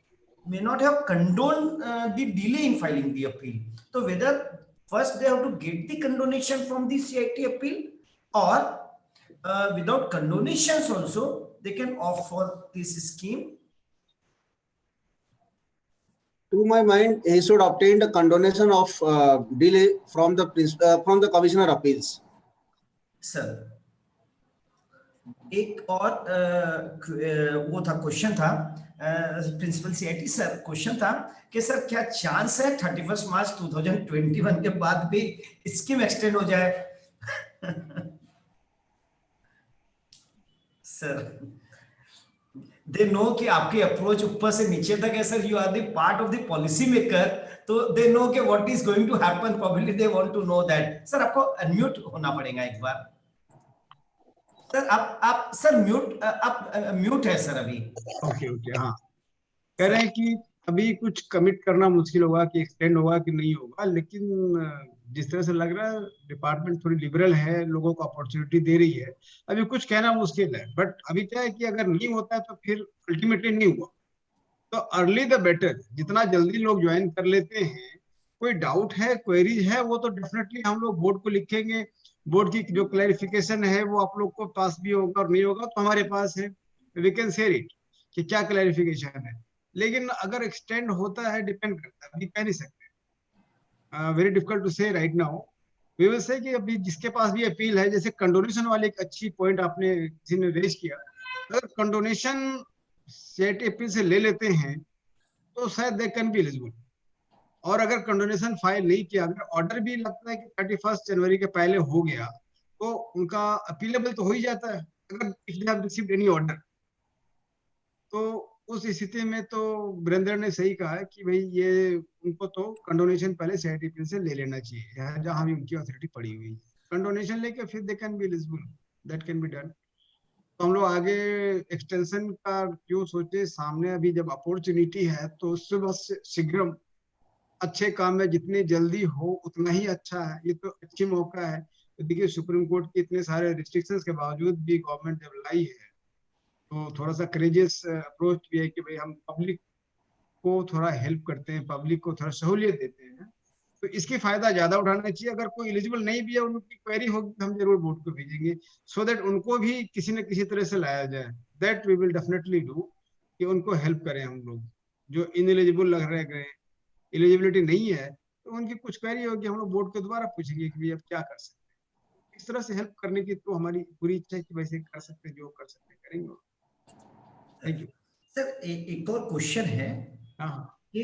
may not have condoned the delay in filing the appeal. So whether first they have to get the condonation from the CIT appeal or without condonations also they can opt for this scheme. To my mind, he should obtain the condonation of delay from the Commissioner Appeals. Sir, एक और वो था question था principal CIT sir, question था कि sir क्या chance है 31 मार्च 2021 के बाद भी स्कीम एक्सटेंड हो जाए? सर दे नो कि आपकी अप्रोच ऊपर से नीचे तक है सर, you are the part of the policy maker, तो दे नो कि what is going to happen, probably they want to know that. Sir आपको अनम्यूट होना पड़ेगा एक बार सर, आप सर म्यूट है सर अभी। ओके हाँ, कह रहे हैं कि अभी कुछ कमिट करना मुश्किल होगा कि एक्सटेंड होगा कि नहीं होगा, लेकिन जिस तरह से लग रहा है डिपार्टमेंट थोड़ी लिबरल है, लोगों को अपॉर्चुनिटी दे रही है, अभी कुछ कहना मुश्किल है। बट अभी क्या है कि अगर नहीं होता है तो फिर अल्टीमेटली नहीं हुआ, तो अर्ली द बेटर, जितना जल्दी लोग ज्वाइन कर लेते हैं। कोई डाउट है, क्वेरीज है, वो तो डेफिनेटली हम लोग बोर्ड को लिखेंगे, बोर्ड की जो क्लैरिफिकेशन है वो आप लोग को पास भी होगा और नहीं होगा तो हमारे पास है, वी कैन शेयर इट कि क्या क्लैरिफिकेशन है। लेकिन अगर एक्सटेंड होता है, डिपेंड करता है, अभी कह नहीं सकते, very difficult to say right now. We will say कि अभी जिसके पास भी अपील है, जैसे कंडोनेशन वाली एक अच्छी पॉइंट आपने किसी ने रेज किया, अगर कंडोनेशन CIT अपील से ले लेते हैं तो शायद दे कैन बी एलिजिबल, और अगर कंडोनेशन फाइल नहीं किया, अगर ऑर्डर भी लगता है कि 31 जनवरी के पहले हो गया, तो उनका अपीलेबल तो हो ही जाता है अगर if they have received any order. तो उस स्थिति में तो वीरेंद्र ने सही कहा है कि भाई ये उनको तो कंडोनेशन पहले सीआईटीपी से ले लेना चाहिए, जहां भी उनकी अथॉरिटी पड़ी हुई है। कंडोनेशन लेके फिर they can be eligible, that can be done. तो हम लोग आगे एक्सटेंशन का क्यों सोचे, सामने अभी जब अपॉर्चुनिटी है तो उससे बस शीघ्र अच्छे काम में जितनी जल्दी हो उतना ही अच्छा है। ये तो अच्छी मौका है। तो देखिए सुप्रीम कोर्ट के इतने सारे रिस्ट्रिक्शंस के बावजूद भी गवर्नमेंट जब लाई है तो थोड़ा सा करेजियस अप्रोच भी है कि भाई हम पब्लिक को थोड़ा हेल्प करते हैं, पब्लिक को थोड़ा सहूलियत देते हैं। तो इसकी फायदा ज्यादा उठाना चाहिए। अगर कोई एलिजिबल नहीं भी है, उनकी क्वेरी होगी तो हम जरूर बोर्ड को भेजेंगे सो दैट उनको भी किसी न किसी तरह से लाया जाए। That we will definitely do, कि उनको हेल्प करें हम लोग। जो इनएलिजिबल लग रहे गए, एलिजिबिलिटी नहीं है, तो उनकी कुछ क्वेरी होगी, हम लोग बोर्ड को दोबारा पूछेंगे कि भाई अब क्या कर सकते हैं। इस तरह से हेल्प करने की तो हमारी पूरी इच्छा है कि वैसे कर सकते हैं, जो कर सकते हैं करेंगे। Thank you sir. एक और क्वेश्चन है हाँ कि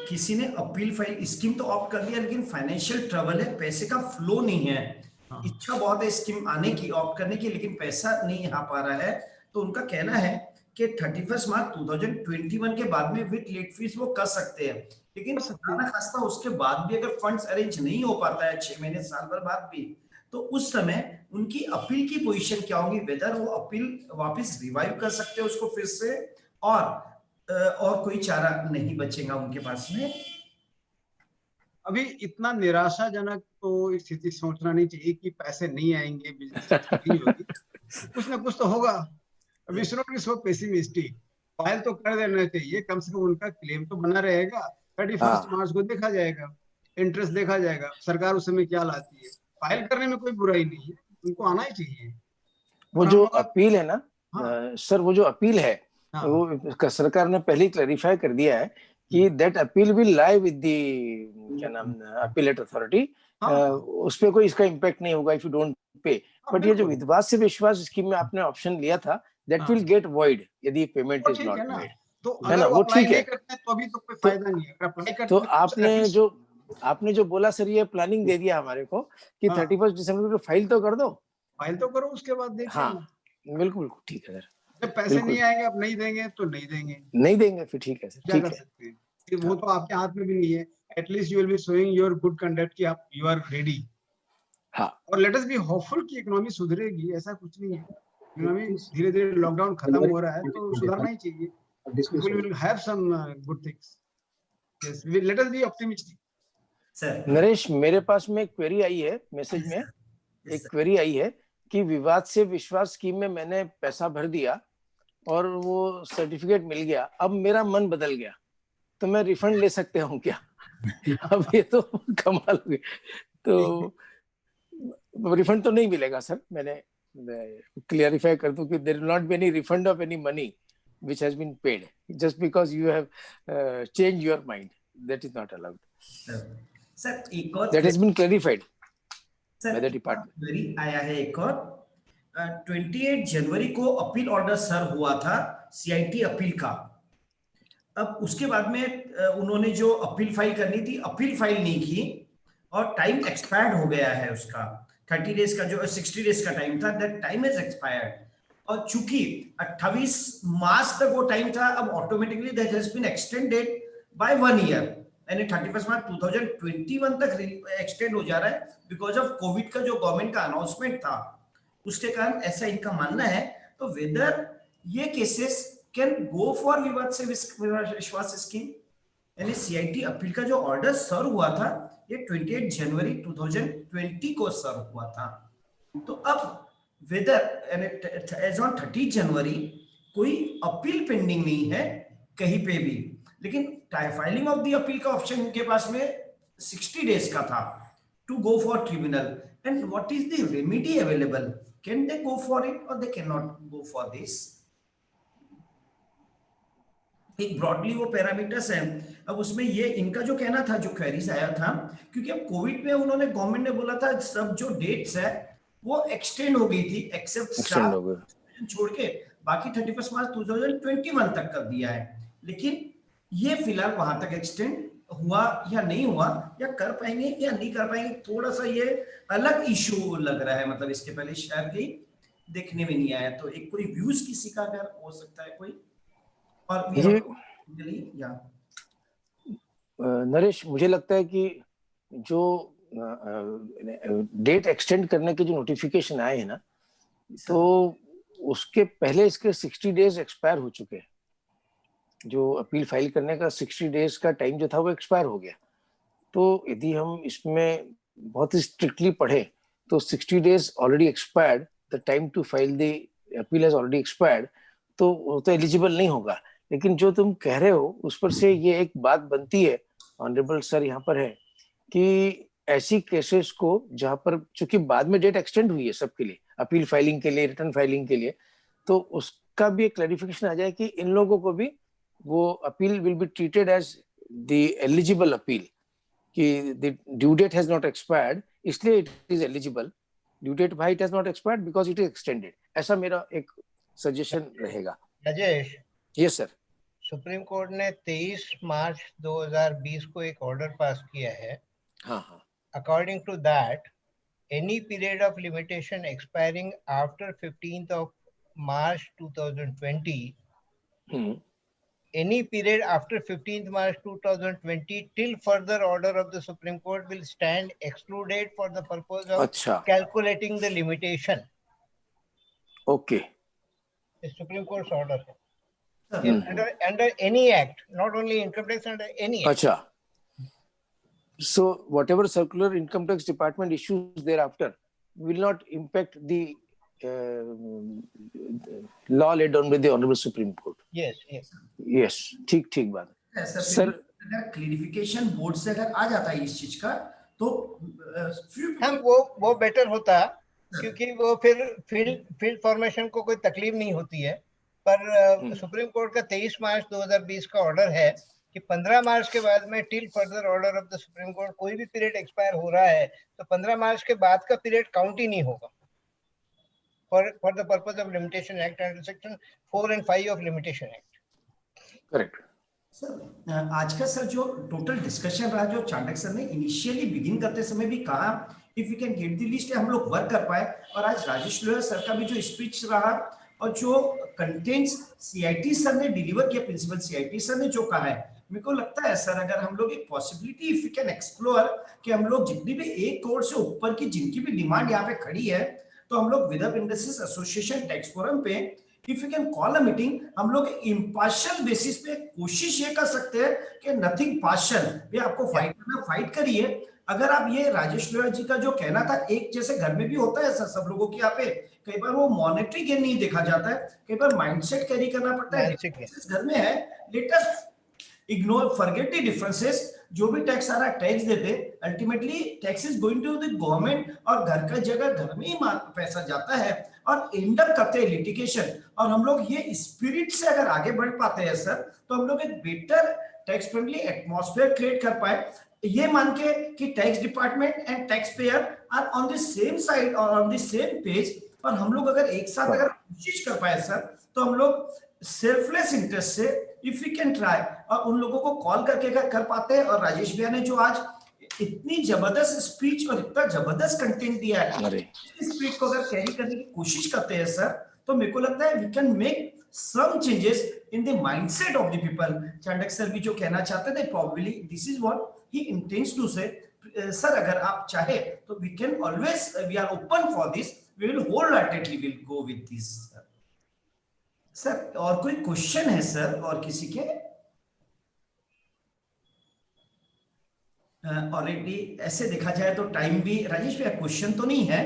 किसी ने अपील फाइल, स्कीम तो ऑप्ट कर दिया लेकिन फाइनेंशियल ट्रबल है, पैसे का फ्लो नहीं है, हाँ। इच्छा बहुत है स्कीम आने की, ऑप्ट करने की, लेकिन पैसा नहीं आ पा रहा है। तो उनका कहना है कि 31 मार्च 2021 के बाद में विद लेट फीस वो कर सकते हैं, लेकिन खाना खास्ता उसके बाद भी अगर फंड्स अरेंज नहीं हो पाता है 6 महीने साल भर बाद भी, तो उस समय उनकी अपील की पोजीशन क्या होगी, वेदर वो अपील वापस रिवाइव कर सकते हैं उसको फिर से, और कोई चारा नहीं बचेगा उनके पास में। अभी इतना निराशाजनक तो स्थिति सोचना नहीं चाहिए कि पैसे नहीं आएंगे, बिजनेस नहीं होगी। कुछ ना कुछ तो होगा। अभी सो पेसिमिस्टिक, फाइल तो कर देना चाहिए, कम से कम उनका क्लेम तो बना रहेगा। 31 मार्च को देखा जाएगा, इंटरेस्ट देखा जाएगा, सरकार उस समय क्या लाती है। फाइल करने में कोई बुराई नहीं है, उनको आना ही चाहिए। वो जो अपील है ना हाँ। सर, वो जो अपील है हाँ। वो सरकार ने पहले क्लैरिफाई कर दिया है कि that appeal will lie with the क्या नाम अपीलेट अथॉरिटी। उस पे कोई इसका इम्पैक्ट नहीं होगा if you don't pay. But ये जो विश्वास से विश्वास स्कीम में आपने ऑप्शन लिया था, दैट विल गेट वॉइड यदि पेमेंट इज नॉट मेड, तो है ना, वो ठीक है। तो अभी तो कोई फायदा नहीं है। अगर अप्लाई करते तो आपने जो बोला सर, ये प्लानिंग दे दिया हमारे को कि 31 दिसंबर को फाइल तो कर दो, फाइल तो करो, उसके बाद देखिए। हाँ बिल्कुल ठीक है सर। जब पैसे नहीं आएंगे, आप नहीं देंगे तो नहीं देंगे फिर ठीक है सर, क्या कर सकते हैं। वो तो आपके हाथ में भी नहीं है। At least you will be showing your good conduct कि आप यू आर रेडी। हाँ, और लेट अस बी होपफुल कि इकोनॉमी सुधरेगी। ऐसा कुछ नहीं है, इकोनॉमी धीरे धीरे लॉकडाउन खत्म हो रहा है तो सुधरना ही चाहिए। People will have some good things. Yes, let us be optimistic. Sir Naresh, मेरे पास में एक क्वेरी आई है, मैसेज में एक क्वेरी आई है कि विवाद से विश्वास स्कीम में मैंने पैसा भर दिया और वो सर्टिफिकेट मिल गया, अब मेरा मन बदल गया, तो मैं रिफंड ले सकते हूँ क्या? अब ये तो कमाल हो गई। तो रिफंड तो नहीं मिलेगा सर, मैंने क्लियरिफाई कर दूं कि there will not be any refund of any money which has been paid just because you have changed your mind. That is not allowed. Sir एक और that has been clarified by the department. Query आया है एक और। 28 जनवरी को appeal order सर्व हुआ था CIT appeal का। अब उसके बाद में उन्होंने जो अपील फाइल करनी थी, अपील फाइल नहीं की और टाइम एक्सपायर्ड हो गया है उसका। 30 डेज का जो 60 डेज का टाइम था, दैट टाइम इज एक्सपायर्ड। और चूंकि 28 मार्च तक वो टाइम था, अब automatically that has been extended by 1 year, यानी 31 मार्च 2021 तक एक्सटेंड हो जा रहा है बिकॉज ऑफ कोविड का जो गवर्नमेंट का अनाउंसमेंट था, उसके कारण ऐसा इनका मानना है। तो वेदर ये केसेस कैन गो फॉर विवाद से विश्वास स्कीम, यानी सीआईटी अपील का जो ऑर्डर सर्व हुआ था ये 28 जनवरी 2020 को सर्व हुआ था। तो अब वेदर एज ऑन 30 जनवरी कोई अपील पेंडिंग नहीं है कहीं पे भी, लेकिन फाइलिंग ऑफ द अपील का ऑप्शन उनके पास में 60 डेज का था to go for tribunal. And what is the remedy available, can they go for it or they can not go for this? एक ब्रॉडली वो पैरामीटर्स है। अब उसमें ये इनका जो कहना था, जो क्वेरीज आया था, क्योंकि अब कोविड में उन्होंने गवर्नमेंट ने बोला था सब जो डेट्स है वो एक्सटेंड हो गई थी, एक्सेप्ट छोड़ के बाकी 31 मार्च 2021 तक कर दिया है, लेकिन ये फिलहाल वहां तक एक्सटेंड हुआ या नहीं हुआ, या कर पाएंगे या नहीं कर पाएंगे, थोड़ा सा ये अलग इशू लग रहा है। मतलब इसके पहले शायद कहीं देखने में नहीं आया। तो एक कोई व्यूज किसी का अगर हो सकता है कोई, और या नरेश, मुझे लगता है कि जो डेट एक्सटेंड करने के जो नोटिफिकेशन आए हैं ना, तो उसके पहले इसके 60 डेज एक्सपायर हो चुके हैं। जो अपील फाइल करने का 60 डेज का टाइम जो था वो एक्सपायर हो गया। तो यदि हम इसमें बहुत ही स्ट्रिक्टली पढ़े तो 60 days already expired, the time to file the appeal has already expired, तो वो तो एलिजिबल नहीं होगा। लेकिन जो तुम कह रहे हो उस पर से ये एक बात बनती है, ऑनरेबल सर यहाँ पर है, कि ऐसी केसेस को जहां पर चूंकि बाद में डेट एक्सटेंड हुई है सबके लिए, अपील फाइलिंग के लिए, रिटर्न फाइलिंग के लिए, तो उसका भी एक क्लैरिफिकेशन आ जाए कि इन लोगों को भी वो appeal will be treated as the eligible appeal, कि the due date has not expired, इसलिए it is eligible. Due date भाई it has not expired because it is extended. ऐसा मेरा एक सजेशन रहेगा। Rajesh, yes sir. Supreme Court ने 23 मार्च 2020 को एक ऑर्डर पास किया है। हाँ हाँ। According to that, any period of limitation expiring after 15th of March 2020, any period after 15th March 2020 till further order of the Supreme Court will stand excluded for the purpose of calculating the limitation. Okay. The Supreme Court's order. Under any act, not only income tax, under any act. Acha. So whatever circular income tax department issues thereafter will not impact the law laid down by the Honorable Supreme Court. Yes, yes. Yes, ठीक बात है sir. अगर clarification board से अगर आ जाता है इस चीज का तो हम वो बेटर होता, क्योंकि वो फिर फील्ड फॉर्मेशन को कोई तकलीफ नहीं होती है। पर सुप्रीम कोर्ट का 23 मार्च 2020 का ऑर्डर है कि 15 मार्च के बाद में till further order of the supreme court कोई भी पीरियड एक्सपायर हो रहा है तो 15 मार्च के बाद का पीरियड काउंट ही नहीं होगा for the purpose of limitation act under section 4 and 5 of limitation act. Correct sir. आज का सर जो टोटल डिस्कशन रहा, जो चांडक सर ने इनिशियली बिगिन करते समय भी कहा if you can get the list, हम लोग वर्क कर पाए। और आज राजेश लोहिया सर का भी जो स्पीच रहा और जो कंटेंट्स सीआईटी सर ने डिलीवर किया, प्रिंसिपल सीआईटी सर ने जो कहा है, मेरे को लगता है सर अगर हम लोग एक possibility if you can explore कि हम लोग जितनी भी 1 करोड़ से ऊपर की जिनकी भी डिमांड यहाँ पे खड़ी है, तो हम लोग Vidarbha Industries Association Tax Forum पे if you can call a meeting, हम लोग इम्पार्शियल बेसिस पे कोशिश ये कर सकते हैं कि नथिंग पार्शियल, ये आपको फाइट करना, फाइट करिए। अगर आप ये राजेश लोहिया जी का जो कहना था, एक जैसे घर में भी होता है सर सब लोगों की, यहाँ पे कई बार वो मॉनेटरी गेन नहीं देखा जाता है, कई बार माइंडसेट कैरी करना पड़ता है। घर में है, let us ignore, forget the differences. जो भी टैक्स आ रहा है टैक्स देते, ultimately tax is going to the government, और घर का जगह घर में ही पैसा जाता है और एंड अप करते हैं लिटिगेशन। और हम लोग ये स्पिरिट से अगर आगे बढ़ पाते हैं सर, तो हम लोग एक better tax friendly atmosphere create कर पाए, ये मान के कि tax department and tax payer are on the same side और ऑन द सेम पेज। और हम लोग अगर एक साथ अगर कोशिश कर पाए सर, तो हम लोग सेल्फलेस इंटरेस्ट से इफ वी कैन ट्राई, और उन लोगों को कॉल करके अगर कर पाते हैं। और राजेश भैया ने जो आज इतनी जबरदस्त स्पीच और इतना जबरदस्त कंटेंट दिया है, इस स्पीच को अगर कैरी करने की कोशिश करते हैं सर, तो मेरे को लगता है we can make some changes in the mindset of the people. Chandak sir भी जो कहना चाहते थे, probably this is what he intends to say. Sir अगर आप चाहे तो we can always, we are open for this, we will wholeheartedly will go with this. Sir और कोई क्वेश्चन है सर और किसी के? ऑलरेडी ऐसे देखा जाए तो टाइम भी, राजेश भैया क्वेश्चन तो नहीं है,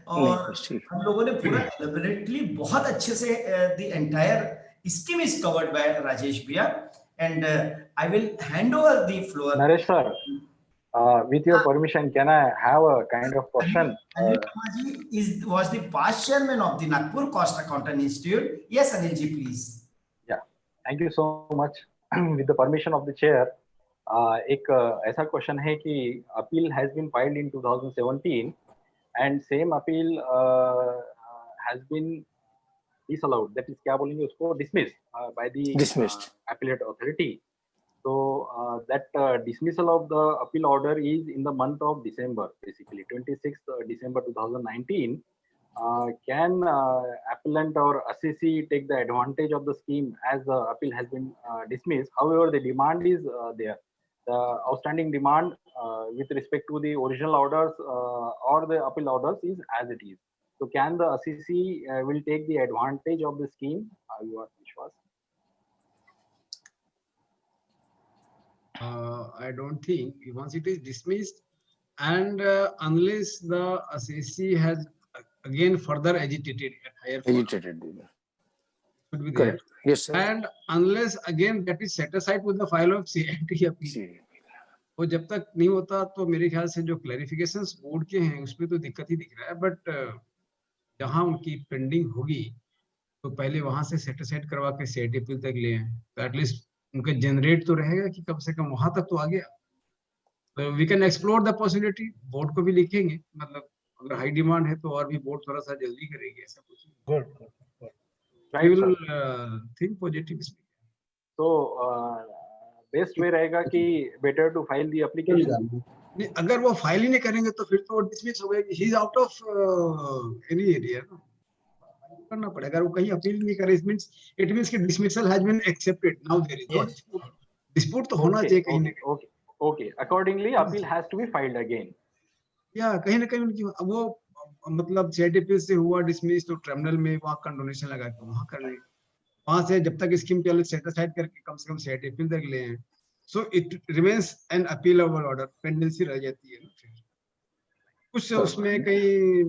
और हम लोगों ने पूरा एलेबोरेटली बहुत अच्छे से the entire scheme is covered by Rajesh भैया, and I will hand over the floor. Naresh sir, with your permission, can I have a kind of question? Anil Ji was the past chairman of the Nagpur Cost Accountant Institute. Yes, Anil Ji, please. Yeah, thank you so much. With the permission of the chair, एक ऐसा question है कि appeal has been filed in 2017 and same appeal has been disallowed, that is क्या बोलेंगे उसको, dismissed by the appellate authority. That dismissal of the appeal order is in the month of December, basically 26th December 2019. Can appellant or assessee take the advantage of the scheme as the appeal has been dismissed? However, the demand is there. The outstanding demand with respect to the original orders or the appeal orders is as it is. So can the assessee will take the advantage of the scheme? You are Vishwas? I don't think once it is dismissed, and unless the assessee has again further agitated at higher court, Agitated. should be there. Correct. Yes, sir. And unless again that is set aside with the file of CIT appeal. See. वो जब तक नहीं होता तो मेरे ख्याल से जो क्लैरिफिकेशंस बोर्ड के हैं उसमें तो दिक्कत ही दिख रहा है, बट जहां उनकी पेंडिंग होगी तो पहले वहां से सेट असाइड करवा के CIT appeal तक ले आए, तो एटलीस्ट उनका जनरेट तो रहेगा कि कम से कम वहां तक तो आ गया। We can explore the possibility, board को भी लिखेंगे, मतलब अगर हाई डिमांड है तो और भी बोर्ड थोड़ा सा जल्दी करेगी, ऐसा कुछ। Good. I will think positive. तो बेस्ट वे रहेगा कि better to file the application. नहीं, अगर वो फाइल ही नहीं करेंगे तो फिर तो डिसमिस हो गएगी, he is out of any area ना, करना पड़ेगा। अगर वो कहीं अपील नहीं करे, इट मींस कि dismissal has been accepted, now there is no dispute. Dispute तो होना चाहिए कहीं ना कहीं। Okay, accordingly appeal has to be filed again. या कहीं ना कहीं उनकी वो मतलब CIT appeal से हुआ डिसमिस तो ट्रिब्यूनल में वहां कंडोनेशन लगा के वहां कर रहे, वहां से जब तक स्कीम चले सेट असाइड करके कम से कम CIT appeal तक ले आए, so it remains an appealable order, pendency रह जाती है। फिर कुछ उसमें कहीं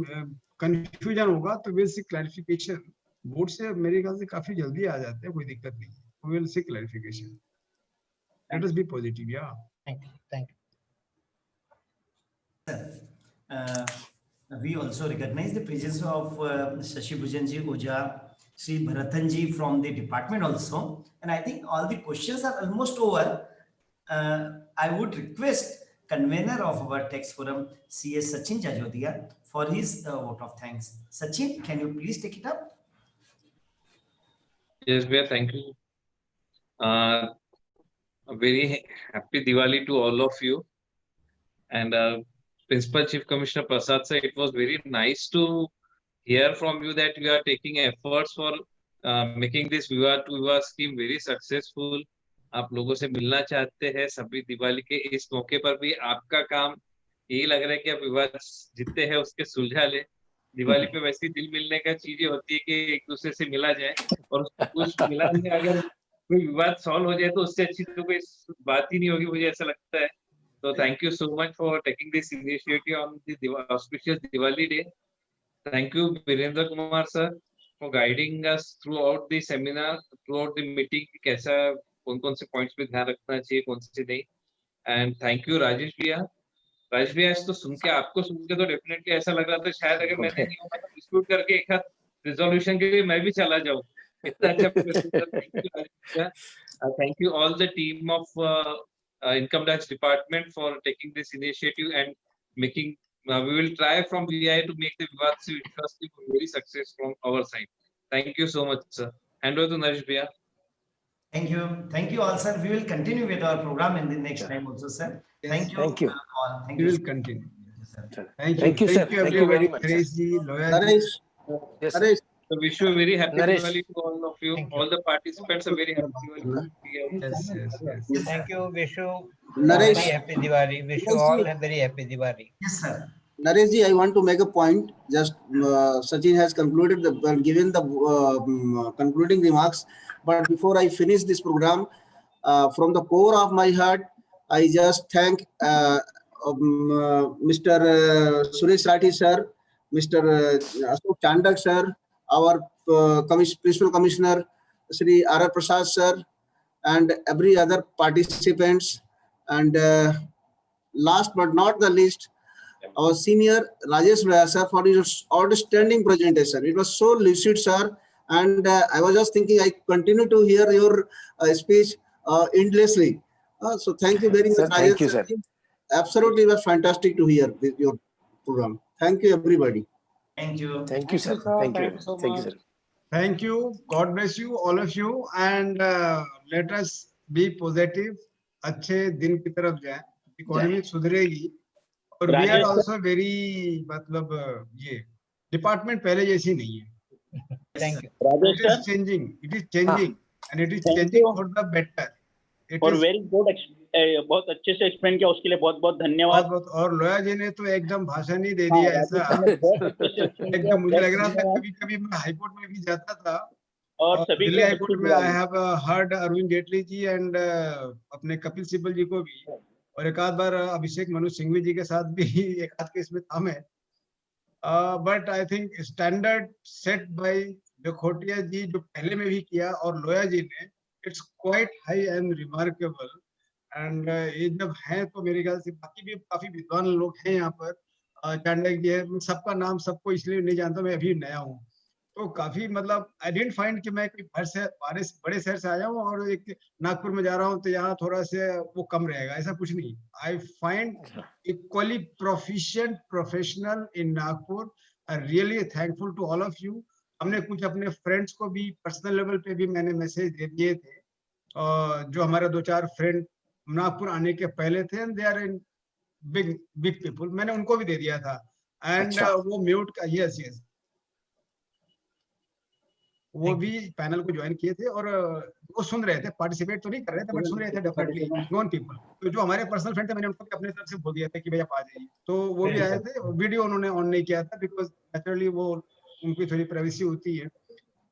कंफ्यूजन होगा तो विल सी क्लैरिफिकेशन बोर्ड से, मेरे ख्याल से काफी जल्दी आ जाते हैं, कोई दिक्कत नहीं, we will see clarification. Let us be positive. या Thank you. We also recognize the presence of Shashi Bhujanji Oja, Sri Bharatanji from the department also, and I think all the questions are almost over. I would request convener of our text forum, CS Sachin Jajodia, for his vote of thanks. Sachin, can you please take it up? Yes, Bhaiya, thank you. A very happy Diwali to all of you. And Principal Chief Commissioner Prasad sir, it was very nice to hear from you that you are taking efforts for making this Viva to Viva scheme very successful. आप लोगों से मिलना चाहते हैं सभी दिवाली के इस मौके पर भी आपका काम यही लग रहा है कि आप विवाद जितने हैं उसके सुलझा ले। दिवाली पे वैसी दिल मिलने का चीजें होती है कि एक दूसरे से मिला जाए, और उस मिलान में अगर कोई विवाद सॉल्व हो जाए तो उससे अच्छी तो कोई बात ही नहीं होगी, मुझे ऐसा लगता है। So thank you so much for taking this initiative on the auspicious Diwali day. Thank you, Virendra Kumar sir, for guiding us throughout the seminar, throughout the meeting. कैसा कौन-कौन से points पे ध्यान रखना चाहिए, कौन से नहीं. And thank you, Rajesh भैया. राजेश भैया तो सुन के आपको सुन के तो डेफिनेटली ऐसा लग रहा था शायद अगर मैंने नहीं होगा तो डिस्प्यूट करके एक हाथ रिजोल्यूशन के लिए मैं भी चला जाऊं। इतना अच्छा। Thank you all the team of Income Tax Department for taking this initiative and making. We will try from VI to make the Vivad se Vishwas scheme very successful from our side. Thank you so much, sir. Hand over to Naresh Bhaiya. Thank you all, sir. We will continue with our program in the next time also, sir. Yes. Thank you. Thank you. All. Thank We you. will continue. Sir. Thank you. Thank you, sir. Thank you very much, sir. Naresh ji, Loya ji. Naresh, Yes, sir. Naresh, So wish you a very happy Naresh. Diwali to all of you. Thank you. All the participants a very happy Diwali. Yes. Thank you. Wish you Naresh. very happy Diwali. Wish you all a very happy Diwali. Yes, sir. Naresh ji, I want to make a point. Just Sachin has concluded given the concluding remarks. But before I finish this program, from the core of my heart, I just thank Mr. Suresh Rathi sir, Mr. Ashok Chandak sir, our Principal Commissioner Sri R.R. Prasad sir, and every other participants. And last but not the least, our senior Rajesh Bhaiya sir for his outstanding presentation. It was so lucid, sir. And I was just thinking, I continue to hear your speech endlessly. So thank you very much. Sir, thank you, sir. Absolutely, it was fantastic to hear your program. Thank you, everybody. Thank you. Thank you, sir. Thank you. Thank you, sir. Thank you. God bless you, all of you. And let us be positive. अच्छे दिन की तरफ जाए, economy सुधरेगी और we are also very मतलब ये department पहले जैसी नहीं है. Thank you. It is changing. It is changing, and it is changing for the better. It और is वेरी गुड, बहुत अच्छे से एक्सप्लेन किया, उसके लिए बहुत बहुत धन्यवाद. बहुत. और लोया जी ने तो एकदम भाषण ही दे दिया ऐसा, एकदम मुझे लग रहा था कभी कभी मैं हाईकोर्ट में भी जाता था और सभी दिल्ली को हाईकोर्ट में I have heard Arun Jaitley ji and अपने कपिल सिब्बल जी को भी, और एक आध बार अभिषेक मनु सिंघवी जी के साथ भी एक आध केस में था मैं. But I think standard set by Jakhotia ji जो पहले में भी किया और लोया जी ने, it's quite high and remarkable. And ये जब है तो मेरे ख्याल से बाकी भी काफी विद्वान लोग हैं यहाँ पर. चांडक जी है, सबका नाम सबको इसलिए नहीं जानता, मैं अभी नया हूँ, तो काफी मतलब आई डेंट फाइंड कि मैं कोई बड़े शहर से आया हूँ और एक नागपुर में जा रहा हूँ तो यहाँ थोड़ा से वो कम रहेगा, ऐसा कुछ नहीं. I find equally proficient professional in Nagpur. I really thankful to all of you. हमने कुछ अपने फ्रेंड्स को भी पर्सनल लेवल पे भी मैंने मैसेज दे दिए थे, जो हमारे 2-4 फ्रेंड नागपुर आने के पहले थे, and they are in big people, मैंने उनको भी दे दिया था. एंड वो म्यूट का यस वो भी पैनल को ज्वाइन किए थे और वो सुन रहे थे, पार्टिसिपेट तो नहीं कर रहे थे बट सुन रहे थे डेफिनेटली. नॉन पीपल तो जो हमारे पर्सनल फ्रेंड थे, मैंने उनको अपने तरफ से बोल दिया था कि भैया आ जाइए, तो वो भी आए थे. वीडियो उन्होंने ऑन नहीं किया था बिकॉज नेचुरली वो उनकी थोड़ी प्राइवेसी होती है.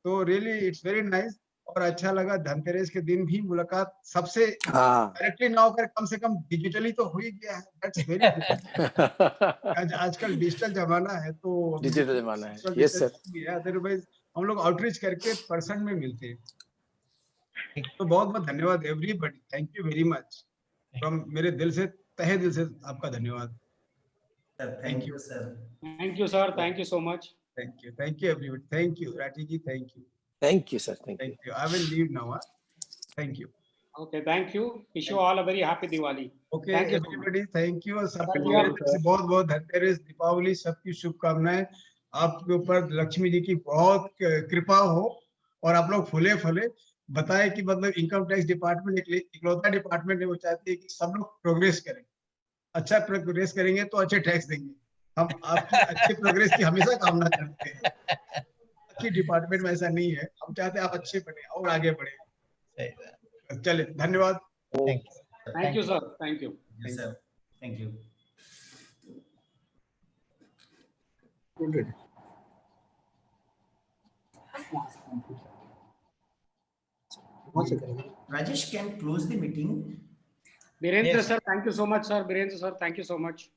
तो रियली इट्स वेरी नाइस और अच्छा लगा. धनतेरस के दिन भी मुलाकात सबसे डायरेक्टली ना होकर कम से कम डिजिटली तो हो ही गया है. That's very good. आजकल डिजिटल जमाना है तो डिजिटल जमाना है. Yes sir. अदरवाइज हम लोग आउटरीच करके पर्सन में मिलते हैं. तो बहुत बहुत धन्यवाद everybody. Thank you very much from मेरे दिल से, तहे दिल से आपका धन्यवाद. Thank you sir. Thank you, sir. Thank you so much. Thank you everybody. Thank you Rathi ji. Thank you sir. Thank you. I will leave now. Thank you. Okay, thank you. Wish you all a very happy Diwali. Okay Thank you so everybody. Thank you. सबको मेरी तरफ से बहुत बहुत धनतेरस, दीपावली, सबकी शुभकामनाएं. आपके ऊपर लक्ष्मी जी की बहुत कृपा हो और आप लोग फूले फले. बताए कि मतलब इनकम टैक्स डिपार्टमेंट एक इकलौता डिपार्टमेंट है, वो चाहती है कि सब लोग प्रोग्रेस करें. अच्छा प्रोग्रेस करेंगे तो अच्छे टैक्स देंगे. हम आपकी अच्छे प्रोग्रेस की हमेशा कामना करते हैं. आपकी डिपार्टमेंट में ऐसा नहीं है, हम चाहते हैं आप अच्छे बने और आगे बढ़े. चलिए धन्यवाद. Thank you, sir. Thank you. Yes, sir. Thank you. Rajesh can close the meeting. Birendra Yes. sir, thank you so much, sir. Birendra sir, thank you so much.